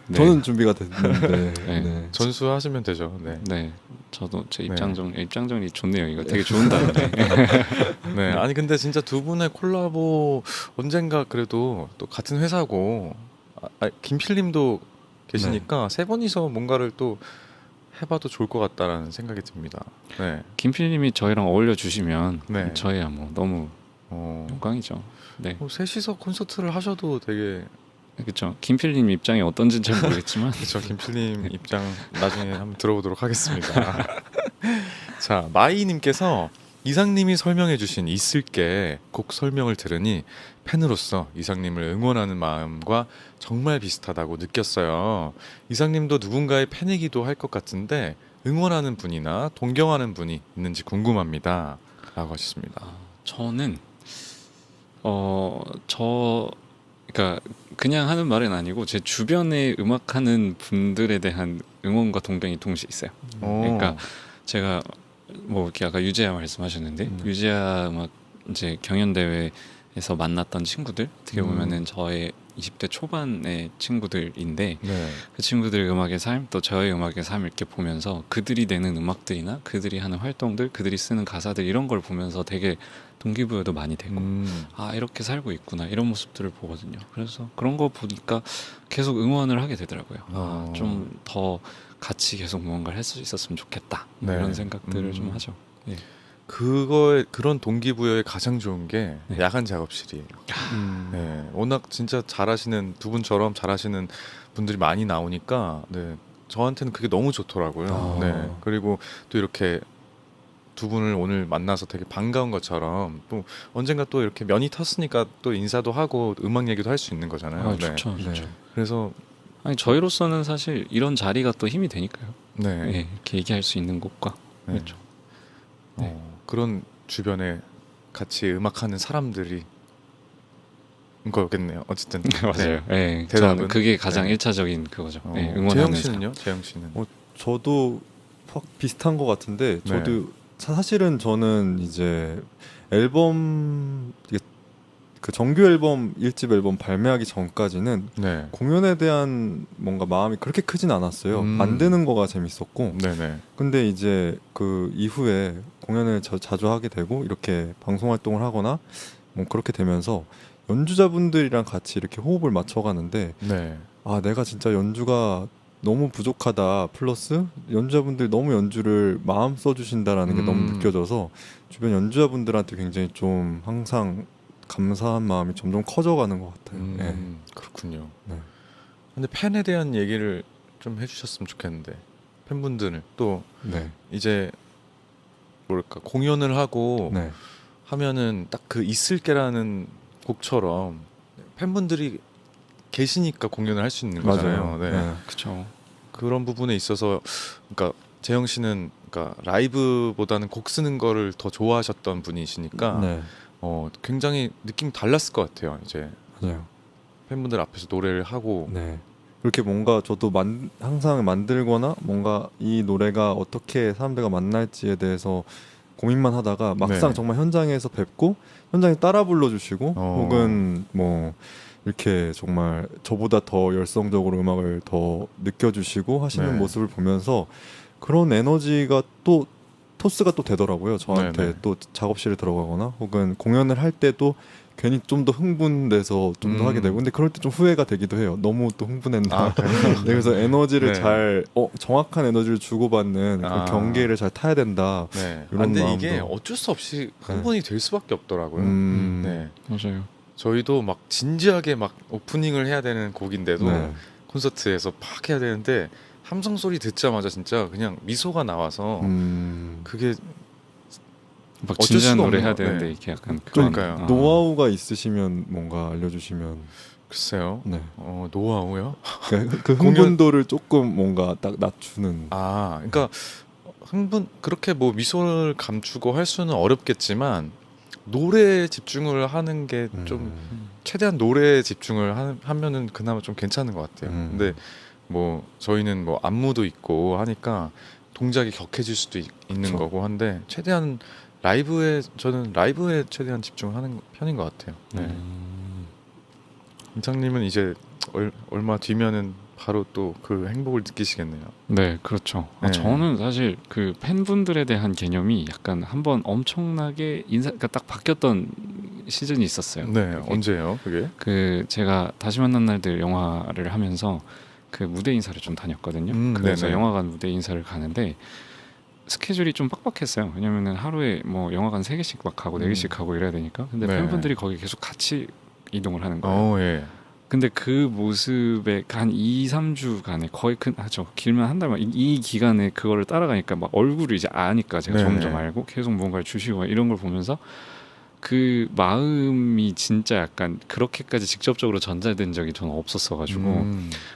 네. 저는 준비가 됐는데 네. 네. 전수하시면 되죠. 네. 네, 저도 제 네. 입장 정리 좋네요. 이거 되게 좋은 단어네. 네. 아니 근데 진짜 두 분의 콜라보 언젠가 그래도 또 같은 회사고 김필님도 계시니까 세 분이서 뭔가를 또 해봐도 좋을 것 같다라는 생각이 듭니다. 네. 김필님이 저희랑 어울려 주시면 네. 저희야 뭐 너무 어, 영광이죠. 네, 셋이서 콘서트를 하셔도 되게 그렇죠. 김필님 입장이 어떤지는 잘 모르겠지만 그렇죠. 김필님 입장 나중에 한번 들어보도록 하겠습니다. 자, 마이님께서 이상님이 설명해주신 있을게 곡 설명을 들으니 팬으로서 이상님을 응원하는 마음과 정말 비슷하다고 느꼈어요. 이상님도 누군가의 팬이기도 할 것 같은데 응원하는 분이나 동경하는 분이 있는지 궁금합니다. 라고 하셨습니다. 저는 그러니까 그냥 하는 말은 아니고 제 주변에 음악하는 분들에 대한 응원과 동경이 동시에 있어요. 그러니까 제가 뭐 이렇게 아까 유재하 말씀하셨는데 유재하 음악 이제 경연 대회에 에서 만났던 친구들 어떻게 보면은 저의 20대 초반의 친구들인데 네. 그 친구들의 음악의 삶 또 저의 음악의 삶을 이렇게 보면서 그들이 내는 음악들이나 그들이 하는 활동들 그들이 쓰는 가사들 이런 걸 보면서 되게 동기부여도 많이 되고 아 이렇게 살고 있구나 이런 모습들을 보거든요. 그래서 그런 거 보니까 계속 응원을 하게 되더라고요. 어. 좀 더 같이 계속 무언가를 할 수 있었으면 좋겠다 뭐 네. 이런 생각들을 좀 하죠. 예. 그거에 그런 동기부여에 가장 좋은 게 네. 야간 작업실이에요. 음. 네, 워낙 진짜 잘하시는 두 분처럼 잘하시는 분들이 많이 나오니까 네, 저한테는 그게 너무 좋더라고요. 아. 네, 그리고 또 이렇게 두 분을 오늘 만나서 되게 반가운 것처럼 또 언젠가 또 이렇게 면이 텄으니까 또 인사도 하고 음악 얘기도 할 수 있는 거잖아요. 아, 네. 좋죠, 좋죠. 네. 그래서 아니 저희로서는 사실 이런 자리가 또 힘이 되니까요. 네, 예, 이렇게 얘기할 수 있는 곳과 네. 그렇죠. 네. 그런 주변에 같이 음악하는 사람들이 거겠네요. 어쨌든 맞아요. 예, 대답은? 저는 그게 가장 네. 1차적인 그거죠. 어, 예, 응원하는 재영 사람. 씨는요? 재영 씨는 저도 확 비슷한 것 같은데 네. 저도 사실은 저는 이제 앨범 이게 그 정규 앨범 1집 앨범 발매하기 전까지는 네, 공연에 대한 뭔가 마음이 그렇게 크진 않았어요. 음. 만드는 거가 재밌었고 네네, 근데 이제 그 이후에 공연을 자주 하게 되고 이렇게 방송 활동을 하거나 뭐 그렇게 되면서 연주자분들이랑 같이 이렇게 호흡을 맞춰가는데 네, 아 내가 진짜 연주가 너무 부족하다 플러스 연주자분들이 너무 연주를 마음 써주신다라는 게 너무 느껴져서 주변 연주자분들한테 굉장히 좀 항상 감사한 마음이 점점 커져가는 것 같아요. 네. 그렇군요. 네. 근데 팬에 대한 얘기를 좀 해주셨으면 좋겠는데 팬분들을 또 네. 이제 뭐랄까 공연을 하고 네. 하면은 딱 그 있을게라는 곡처럼 팬분들이 계시니까 공연을 할 수 있는 거잖아요. 맞아요. 네. 네. 그렇죠. 그런 부분에 있어서 그러니까 재영 씨는 그러니까 라이브보다는 곡 쓰는 거를 더 좋아하셨던 분이시니까 네. 굉장히 느낌이 달랐을 것 같아요. 이제 맞아요. 팬분들 앞에서 노래를 하고 네. 그렇게 뭔가 저도 항상 만들거나 뭔가 이 노래가 어떻게 사람들과 만날지에 대해서 고민만 하다가 막상 네. 정말 현장에서 뵙고 현장에 따라 불러주시고 혹은 뭐 이렇게 정말 저보다 더 열성적으로 음악을 더 느껴주시고 하시는 네. 모습을 보면서 그런 에너지가 또 토스가 또 되더라고요. 저한테 네네. 또 작업실에 들어가거나 혹은 공연을 할 때도 괜히 좀 더 흥분돼서 좀 더 하게 되고 근데 그럴 때 좀 후회가 되기도 해요. 너무 또 흥분했나. 아, 그래요? 네, 그래서 에너지를 네. 잘 정확한 에너지를 주고받는 그 아. 경계를 잘 타야 된다. 네. 이런 근데 마음도. 이게 어쩔 수 없이 흥분이 될 수밖에 없더라고요. 음. 네. 맞아요. 저희도 막 진지하게 막 오프닝을 해야 되는 곡인데도 네. 콘서트에서 팍 해야 되는데 함성 소리 듣자마자 진짜 그냥 미소가 나와서 그게 막 어쩔 진지한 수가 노래 없네요. 해야 되는데 네. 이렇게 약간 그러니까요. 아. 노하우가 있으시면 뭔가 알려주시면 글쎄요. 네. 노하우요? 그 흥분도를 조금 뭔가 딱 낮추는. 아, 그러니까 흥분 그렇게 뭐 미소를 감추고 할 수는 어렵겠지만 노래에 집중을 하는 게 좀 최대한 노래에 집중을 하면은 그나마 좀 괜찮은 것 같아요. 근데 뭐 저희는 뭐 안무도 있고 하니까 동작이 격해질 수도 있는 그쵸. 거고 한데 최대한 저는 라이브에 최대한 집중하는 편인 것 같아요. 네. 임창님은 이제 얼마 뒤면은 바로 또 그 행복을 느끼시겠네요. 네, 그렇죠. 네. 저는 사실 그 팬분들에 대한 개념이 약간 한번 엄청나게 그러니까 딱 바뀌었던 시즌이 있었어요. 네, 그게 언제요? 그게? 그 제가 다시 만난 날들 영화를 하면서 그 무대 인사를 좀 다녔거든요. 그래서 네네. 영화관 무대 인사를 가는데 스케줄이 좀 빡빡했어요. 왜냐면은 하루에 뭐 영화관 3개씩 막 가고 4개씩 가고 이래야 되니까. 근데 네. 팬분들이 거기 계속 같이 이동을 하는 거예요. 예. 근데 그 모습에 한 2, 3주간에 거의 길면 한 달만 이 기간에 그거를 따라가니까 막 얼굴을 이제 아니까 제가 네네. 점점 알고 계속 뭔가를 주시고 이런 걸 보면서 그 마음이 진짜 약간 그렇게까지 직접적으로 전달된 적이 저는 없었어가지고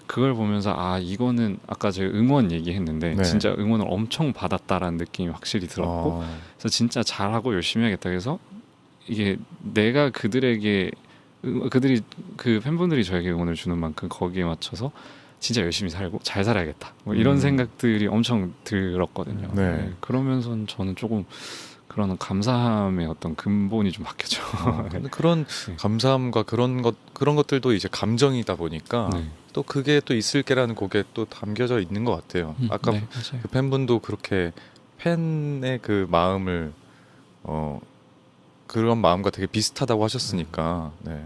그걸 보면서 아 이거는 아까 제가 응원 얘기했는데 네. 진짜 응원을 엄청 받았다라는 느낌이 확실히 들었고 그래서 진짜 잘하고 열심히 해야겠다 그래서 이게 내가 그들이 그 팬분들이 저에게 응원을 주는 만큼 거기에 맞춰서 진짜 열심히 살고 잘 살아야겠다 뭐 이런 생각들이 엄청 들었거든요. 네. 그러면서 저는 조금 그런 감사함의 어떤 근본이 좀 바뀌었죠. 근데 그런 네. 감사함과 그런 것들도 이제 감정이다 보니까 네. 또 그게 또 있을게라는 곡에 또 담겨져 있는 것 같아요. 아까 네, 맞아요. 그 팬분도 그렇게 팬의 그 마음을 그런 마음과 되게 비슷하다고 하셨으니까 네.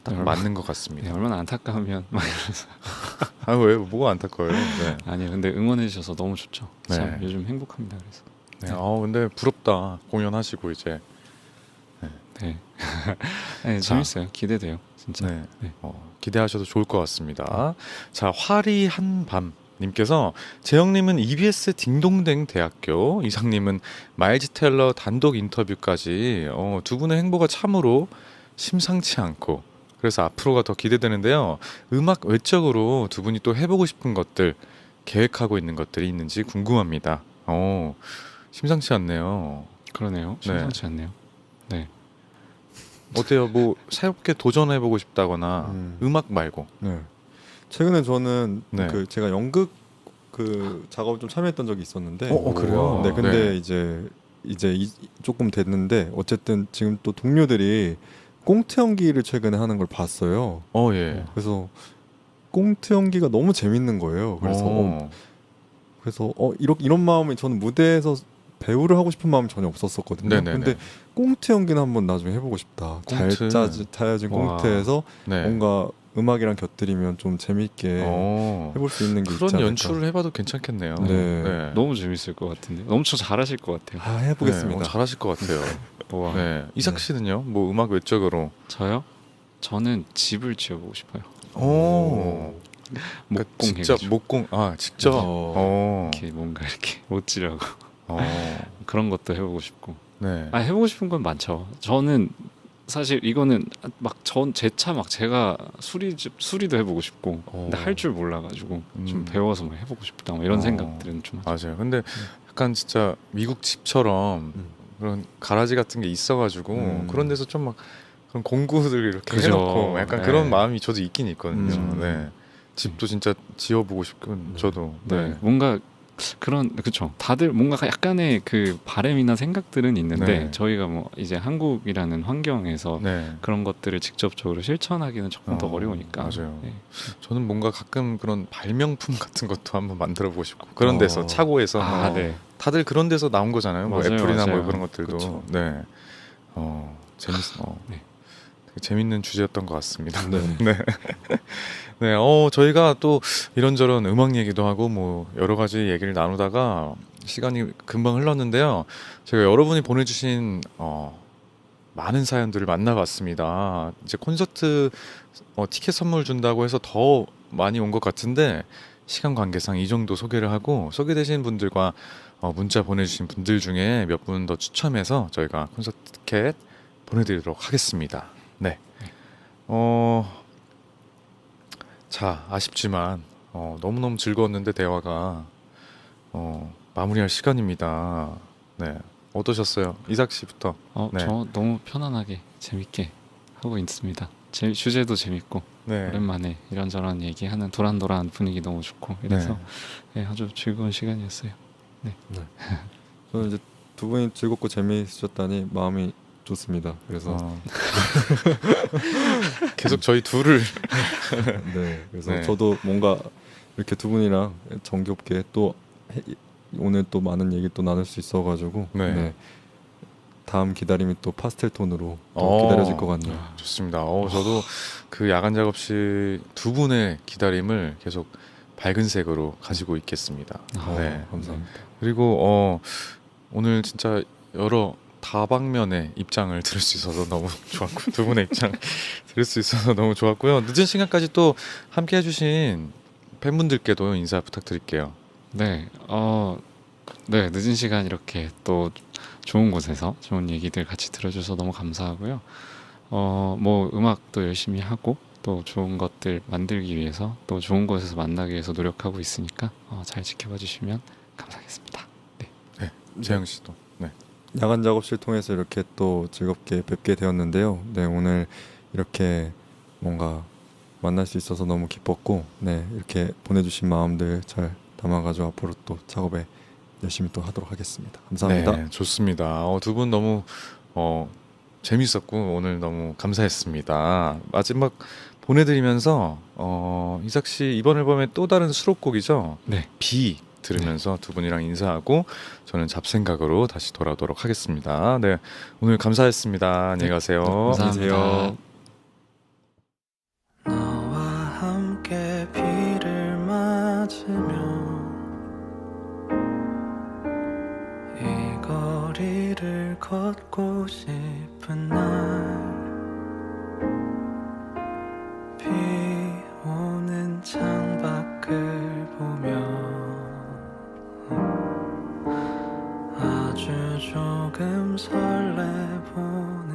딱 얼마- 맞는 것 네, 같습니다. 얼마나 안타까우면 막 이러면서. 아, 왜 뭐가 안타까워요? 네. 아니요, 근데 응원해 주셔서 너무 좋죠. 참 네. 요즘 행복합니다. 그래서 네. 근데 부럽다. 공연하시고 이제. 네, 네 자. 재밌어요. 기대돼요, 진짜. 네. 네. 기대하셔도 좋을 것 같습니다. 자, 화리한 밤 님께서 재영님은 EBS 딩동댕 대학교, 이상님은 마일즈 텔러 단독 인터뷰까지 두 분의 행보가 참으로 심상치 않고 그래서 앞으로가 더 기대되는데요. 음악 외적으로 두 분이 또 해보고 싶은 것들 계획하고 있는 것들이 있는지 궁금합니다. 심상치 않네요. 그러네요. 심상치 않네요. 네. 어때요? 뭐 새롭게 도전해보고 싶다거나 음. 음악 말고. 네. 최근에 저는 네. 그 제가 연극 그 작업을 좀 참여했던 적이 있었는데 그래요? 네, 근데 네. 이제 조금 됐는데 어쨌든 지금 또 동료들이 꽁트 연기를 최근에 하는 걸 봤어요. 예. 그래서 꽁트 연기가 너무 재밌는 거예요. 그래서 이런 마음이 저는 무대에서 배우를 하고 싶은 마음이 전혀 없었었거든요. 네네네. 근데 꽁트 연기는 한번 나중에 해보고 싶다. 꽁트. 잘 짜여진 와. 꽁트에서 네. 뭔가 음악이랑 곁들이면 좀 재밌게 해볼 수 있는 게 있지 그런 않을까. 연출을 해봐도 괜찮겠네요. 네. 너무 재밌을 것 같은데. 엄청 잘하실 것 같아요. 해보겠습니다. 잘하실 것 같아요. 와. 네. 이삭 씨는요? 뭐 음악 외적으로? 저요? 저는 집을 지어보고 싶어요. 그러니까 목공 직접 해가지고. 목공 직접. 이렇게 뭔가 이렇게 못지라고 어. 그런 것도 해보고 싶고. 네. 해보고 싶은 건 많죠. 저는 사실 이거는 막 제 차 막 제가 수리도 해보고 싶고, 근데 할 줄 몰라가지고 좀 배워서 막 해보고 싶다. 뭐 이런 생각들은 좀 하죠. 맞아요. 근데 약간 진짜 미국 집처럼 그런 가라지 같은 게 있어가지고 그런 데서 좀 막 그런 공구들 이렇게 그죠. 해놓고 약간 네. 그런 마음이 저도 있긴 있거든요. 음. 네. 집도 진짜 지어보고 싶고 저도. 네, 뭔가 그런 그쵸. 다들 뭔가 약간의 그 바램이나 생각들은 있는데 네. 저희가 뭐 이제 한국이라는 환경에서 네. 그런 것들을 직접적으로 실천하기는 조금 더 어려우니까. 맞아요. 네. 저는 뭔가 가끔 그런 발명품 같은 것도 한번 만들어보고 싶고 그런 데서 차고에서 네. 다들 그런 데서 나온 거잖아요. 뭐 맞아요, 애플이나 뭐 맞아요. 그런 것들도. 그쵸. 네. 네. 되게 재밌는 주제였던 것 같습니다. 네. 네. 네. 저희가 또 이런저런 음악 얘기도 하고 뭐 여러 가지 얘기를 나누다가 시간이 금방 흘렀는데요. 제가 여러분이 보내주신 많은 사연들을 만나봤습니다. 이제 콘서트 티켓 선물 준다고 해서 더 많이 온 것 같은데 시간 관계상 이 정도 소개를 하고 소개되신 분들과 문자 보내주신 분들 중에 몇 분 더 추첨해서 저희가 콘서트 티켓 보내드리도록 하겠습니다. 네. 자, 아쉽지만 너무너무 즐거웠는데 대화가 마무리할 시간입니다. 네. 어떠셨어요? 이삭 씨부터. 네. 저 너무 편안하게 재밌게 하고 있습니다. 주제도 재밌고 네. 오랜만에 이런저런 얘기하는 도란도란 분위기 너무 좋고 이래서 네, 아주 즐거운 시간이었어요. 저는 이제 두 분이 즐겁고 재미있으셨다니 마음이 좋습니다. 그래서 계속 저희 둘을 네, 그래서 네. 저도 뭔가 이렇게 두 분이랑 정겹게 또 오늘 또 많은 얘기 또 나눌 수 있어가지고 네. 다음 기다림이 또 파스텔 톤으로 또 기다려질 것 같네요. 좋습니다. 저도 그 야간 작업실 두 분의 기다림을 계속 밝은 색으로 가지고 있겠습니다. 네. 감사합니다. 그리고 오늘 진짜 여러 다방면의 입장을 들을 수 있어서 너무 좋았고 두 분의 입장 들을 수 있어서 너무 좋았고요. 늦은 시간까지 또 함께 해주신 팬분들께도 인사 부탁드릴게요. 네, 네, 늦은 시간 이렇게 또 좋은 곳에서 좋은 얘기들 같이 들어줘서 너무 감사하고요. 뭐 음악도 열심히 하고 또 좋은 것들 만들기 위해서 또 좋은 곳에서 만나기 위해서 노력하고 있으니까 잘 지켜봐 주시면 감사하겠습니다. 네. 재영 씨도. 네. 야간 작업실 통해서 이렇게 또 즐겁게 뵙게 되었는데요. 네, 오늘 이렇게 뭔가 만날 수 있어서 너무 기뻤고, 네, 이렇게 보내주신 마음들 잘 담아가지고 앞으로 또 작업에 열심히 또 하도록 하겠습니다. 감사합니다. 네, 좋습니다. 두 분 너무 재밌었고 오늘 너무 감사했습니다. 마지막 보내드리면서 이삭 씨 이번 앨범의 또 다른 수록곡이죠. 네. 비 들으면서 두 분이랑 인사하고 저는 잡생각으로 다시 돌아오도록 하겠습니다. 네, 오늘 감사했습니다. 안녕히 가세요. 감사합니다. 너와 함께 비를 맞으며 이 거리를 걷고 싶은 날 비 오는 창밖을 보며 아주 조금 설레보는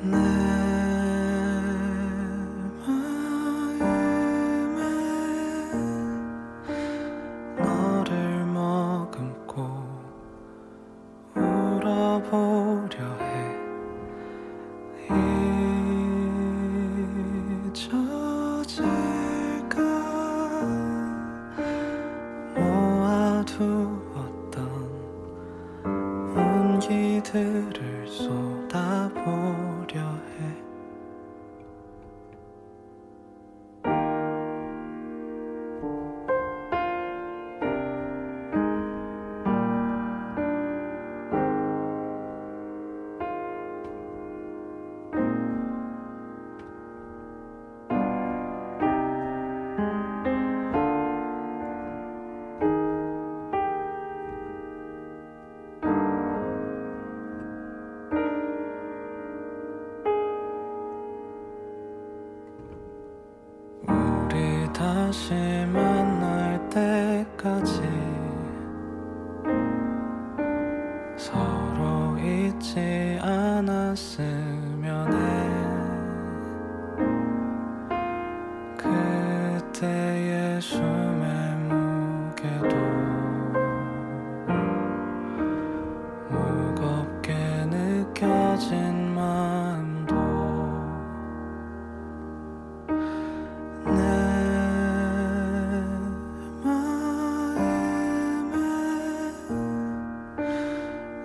내 마음에 너를 머금고 울어보려 해 잊혀질까 모아두었던 온기들을 쏟아보려 해 우리 다시 만날 때까지 서로 잊지 않았으면 해 그때의 숨의 무게도 무겁게 느껴진 마음도 내 마음에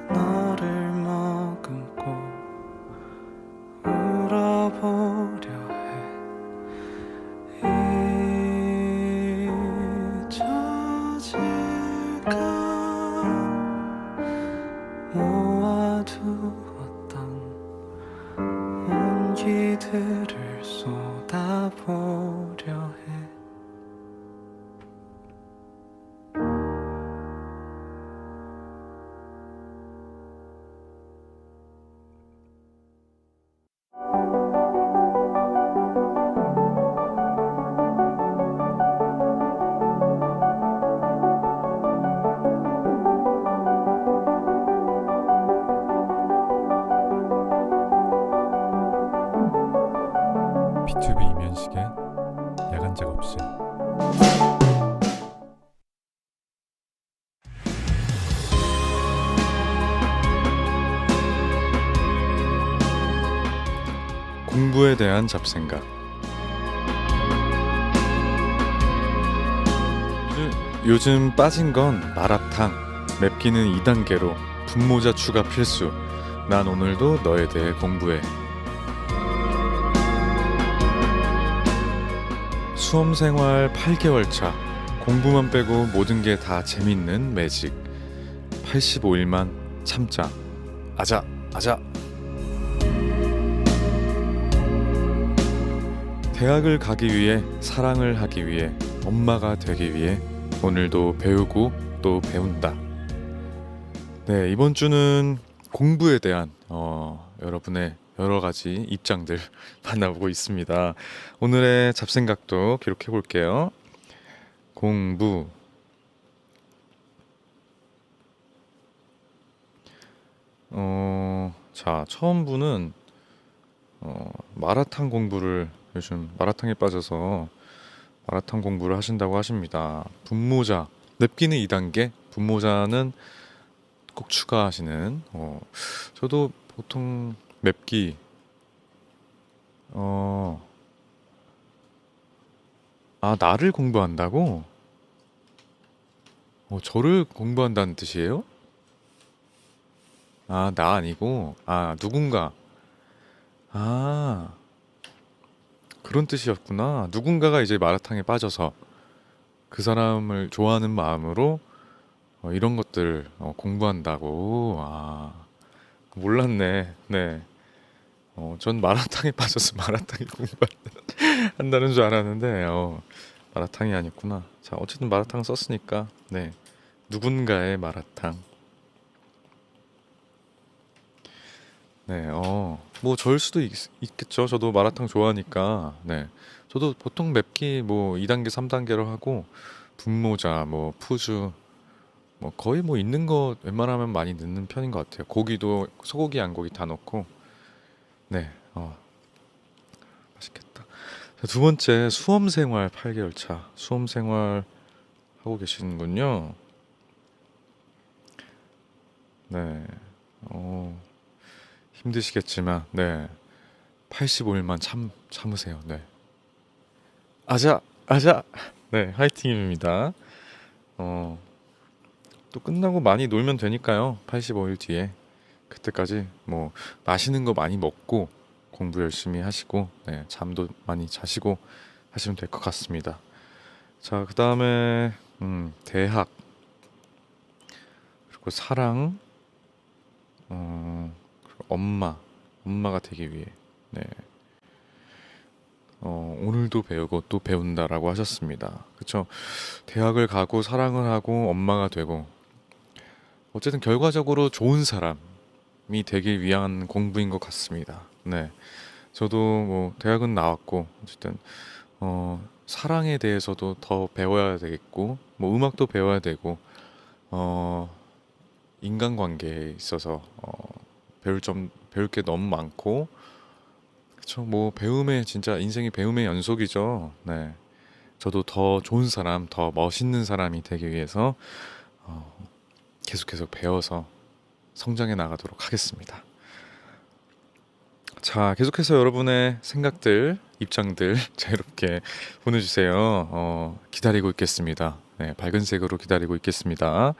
너를 머금고 울어보려 해 잊혀질까 모아두었던 온기들을 쏟아보려 해 B2B 이면식의 야간 작업실. 공부에 대한 잡생각. 요즘 빠진 건 마라탕, 맵기는 2단계로, 분모자 추가 필수. 난 오늘도 너에 대해 공부해. 수험생활 8개월 차, 공부만 빼고 모든 게 다 재밌는 매직. 85일만 참자. 아자, 아자. 대학을 가기 위해, 사랑을 하기 위해, 엄마가 되기 위해 오늘도 배우고 또 배운다. 네, 이번 주는 공부에 대한 여러분의 여러 가지 입장들 만나보고 있습니다. 오늘의 잡생각도 기록해 볼게요. 공부. 자, 처음 분은 마라탕 공부를, 요즘 마라탕에 빠져서 마라탕 공부를 하신다고 하십니다. 분모자, 냅기는 2단계, 분모자는 꼭 추가하시는. 저도 보통 맵기 나를 공부한다고? 저를 공부한다는 뜻이에요? 아, 나 아니고, 아, 누군가. 아, 그런 뜻이었구나. 누군가가 이제 마라탕에 빠져서 그 사람을 좋아하는 마음으로 이런 것들 공부한다고. 아, 몰랐네. 네. 전 마라탕에 빠져서 마라탕이 공부한다는 줄 알았는데, 마라탕이 아니었구나. 자, 어쨌든 마라탕 썼으니까, 네. 누군가의 마라탕. 네, 뭐 저일 수도 있겠죠. 저도 마라탕 좋아하니까. 네. 저도 보통 맵기 뭐 2단계, 3단계로 하고 분모자, 뭐 푸주, 뭐 거의 뭐 있는 거 웬만하면 많이 넣는 편인 것 같아요. 고기도 소고기, 양고기 다 넣고. 네, 맛있겠다. 자, 두 번째 수험생활 8개월 차. 수험생활 하고 계시는군요. 네, 힘드시겠지만, 네, 85일만 참으세요. 네, 아자, 아자. 네, 화이팅입니다. 또 끝나고 많이 놀면 되니까요. 85일 뒤에 그때까지 뭐 맛있는 거 많이 먹고 공부 열심히 하시고, 네, 잠도 많이 자시고 하시면 될 것 같습니다. 자, 그 다음에 대학, 그리고 사랑, 그리고 엄마가 되기 위해, 네, 오늘도 배우고 또 배운다라고 하셨습니다. 그쵸? 대학을 가고 사랑을 하고 엄마가 되고, 어쨌든 결과적으로 좋은 사람이 되기 위한 공부인 것 같습니다. 네, 저도 뭐 대학은 나왔고, 어쨌든 사랑에 대해서도 더 배워야 되겠고, 뭐 음악도 배워야 되고, 인간관계에 있어서 배울 게 너무 많고, 그쵸? 뭐 배움의 진짜 인생이 배움의 연속이죠. 네, 저도 더 좋은 사람, 더 멋있는 사람이 되기 위해서 계속 배워서 성장해 나가도록 하겠습니다. 자, 계속해서 여러분의 생각들, 입장들 자유롭게 보내주세요. 기다리고 있겠습니다. 네, 밝은 색으로 기다리고 있겠습니다.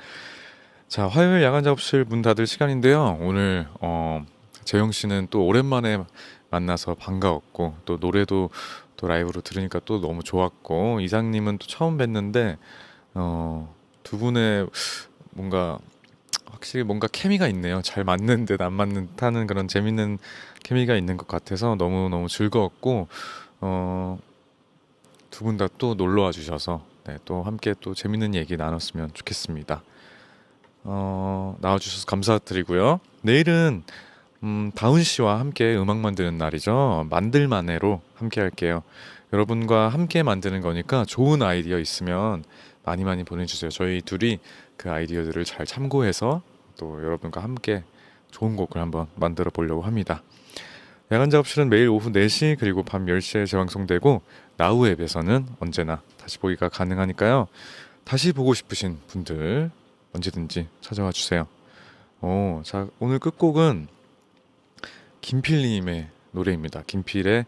자, 화요일 야간 작업실 문 닫을 시간인데요. 오늘 재영 씨는 또 오랜만에 만나서 반가웠고, 또 노래도 또 라이브로 들으니까 또 너무 좋았고, 이상님은 또 처음 뵀는데 두 분의 뭔가 확실히 뭔가 케미가 있네요. 잘 맞는 듯 안 맞는 듯 하는 그런 재밌는 케미가 있는 것 같아서 너무너무 즐거웠고, 두 분 다 또 놀러와 주셔서, 네, 또 함께 또 재밌는 얘기 나눴으면 좋겠습니다. 나와주셔서 감사드리고요. 내일은 다운 씨와 함께 음악 만드는 날이죠. 만들만해로 함께 할게요. 여러분과 함께 만드는 거니까 좋은 아이디어 있으면 많이 보내주세요. 저희 둘이 그 아이디어들을 잘 참고해서 또 여러분과 함께 좋은 곡을 한번 만들어 보려고 합니다. 야간 작업실은 매일 오후 4시 그리고 밤 10시에 재방송되고, 나우 앱에서는 언제나 다시 보기가 가능하니까요. 다시 보고 싶으신 분들 언제든지 찾아와 주세요. 자, 오늘 끝곡은 김필님의 노래입니다. 김필의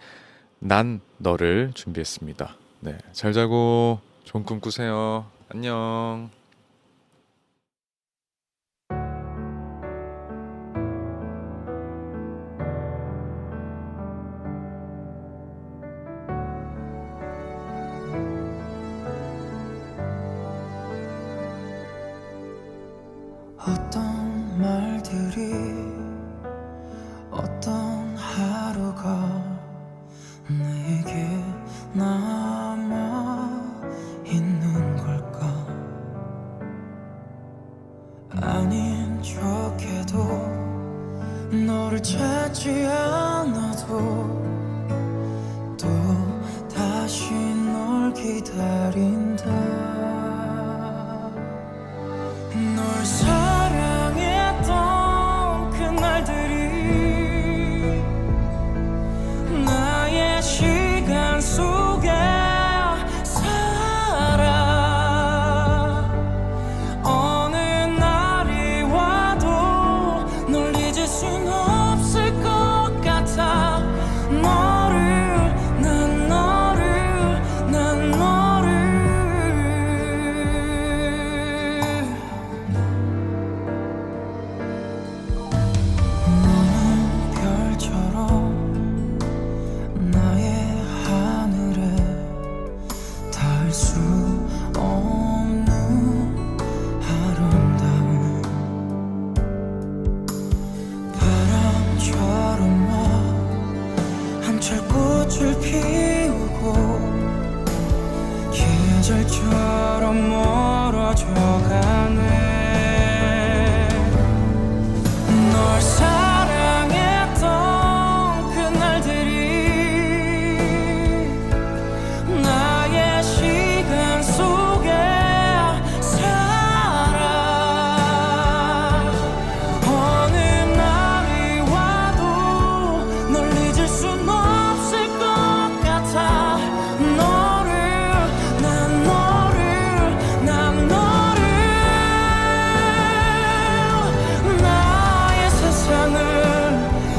난 너를 준비했습니다. 네, 잘 자고 좋은 꿈 꾸세요. 안녕. 어떤 말들이 어떤 하루가 내게 남아 있는 걸까? 아닌 척해도 너를 찾지 않아도 또 다시 널 기다린다. 널 사랑했던 그날들이 나의 시간 속에 살아. 어느 날이 와도 널 잊을 순 없을 것 같아. 난 너를 계절처럼 멀어져가네. 널 사랑했던 그날들이 나의 시간 속에 살아. 어느 날이 와도 널 잊을 순 없을 것 같아. 나의 세상을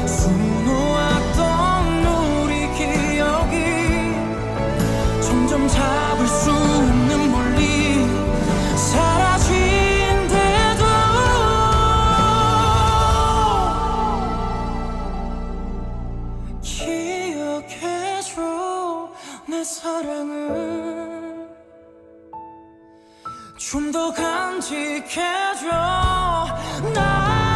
수놓았던 우리 기억이 점점 잡을 수 없는 멀리 사라진대도 기억해줘 내 사랑을 좀 더 간직해줘. 나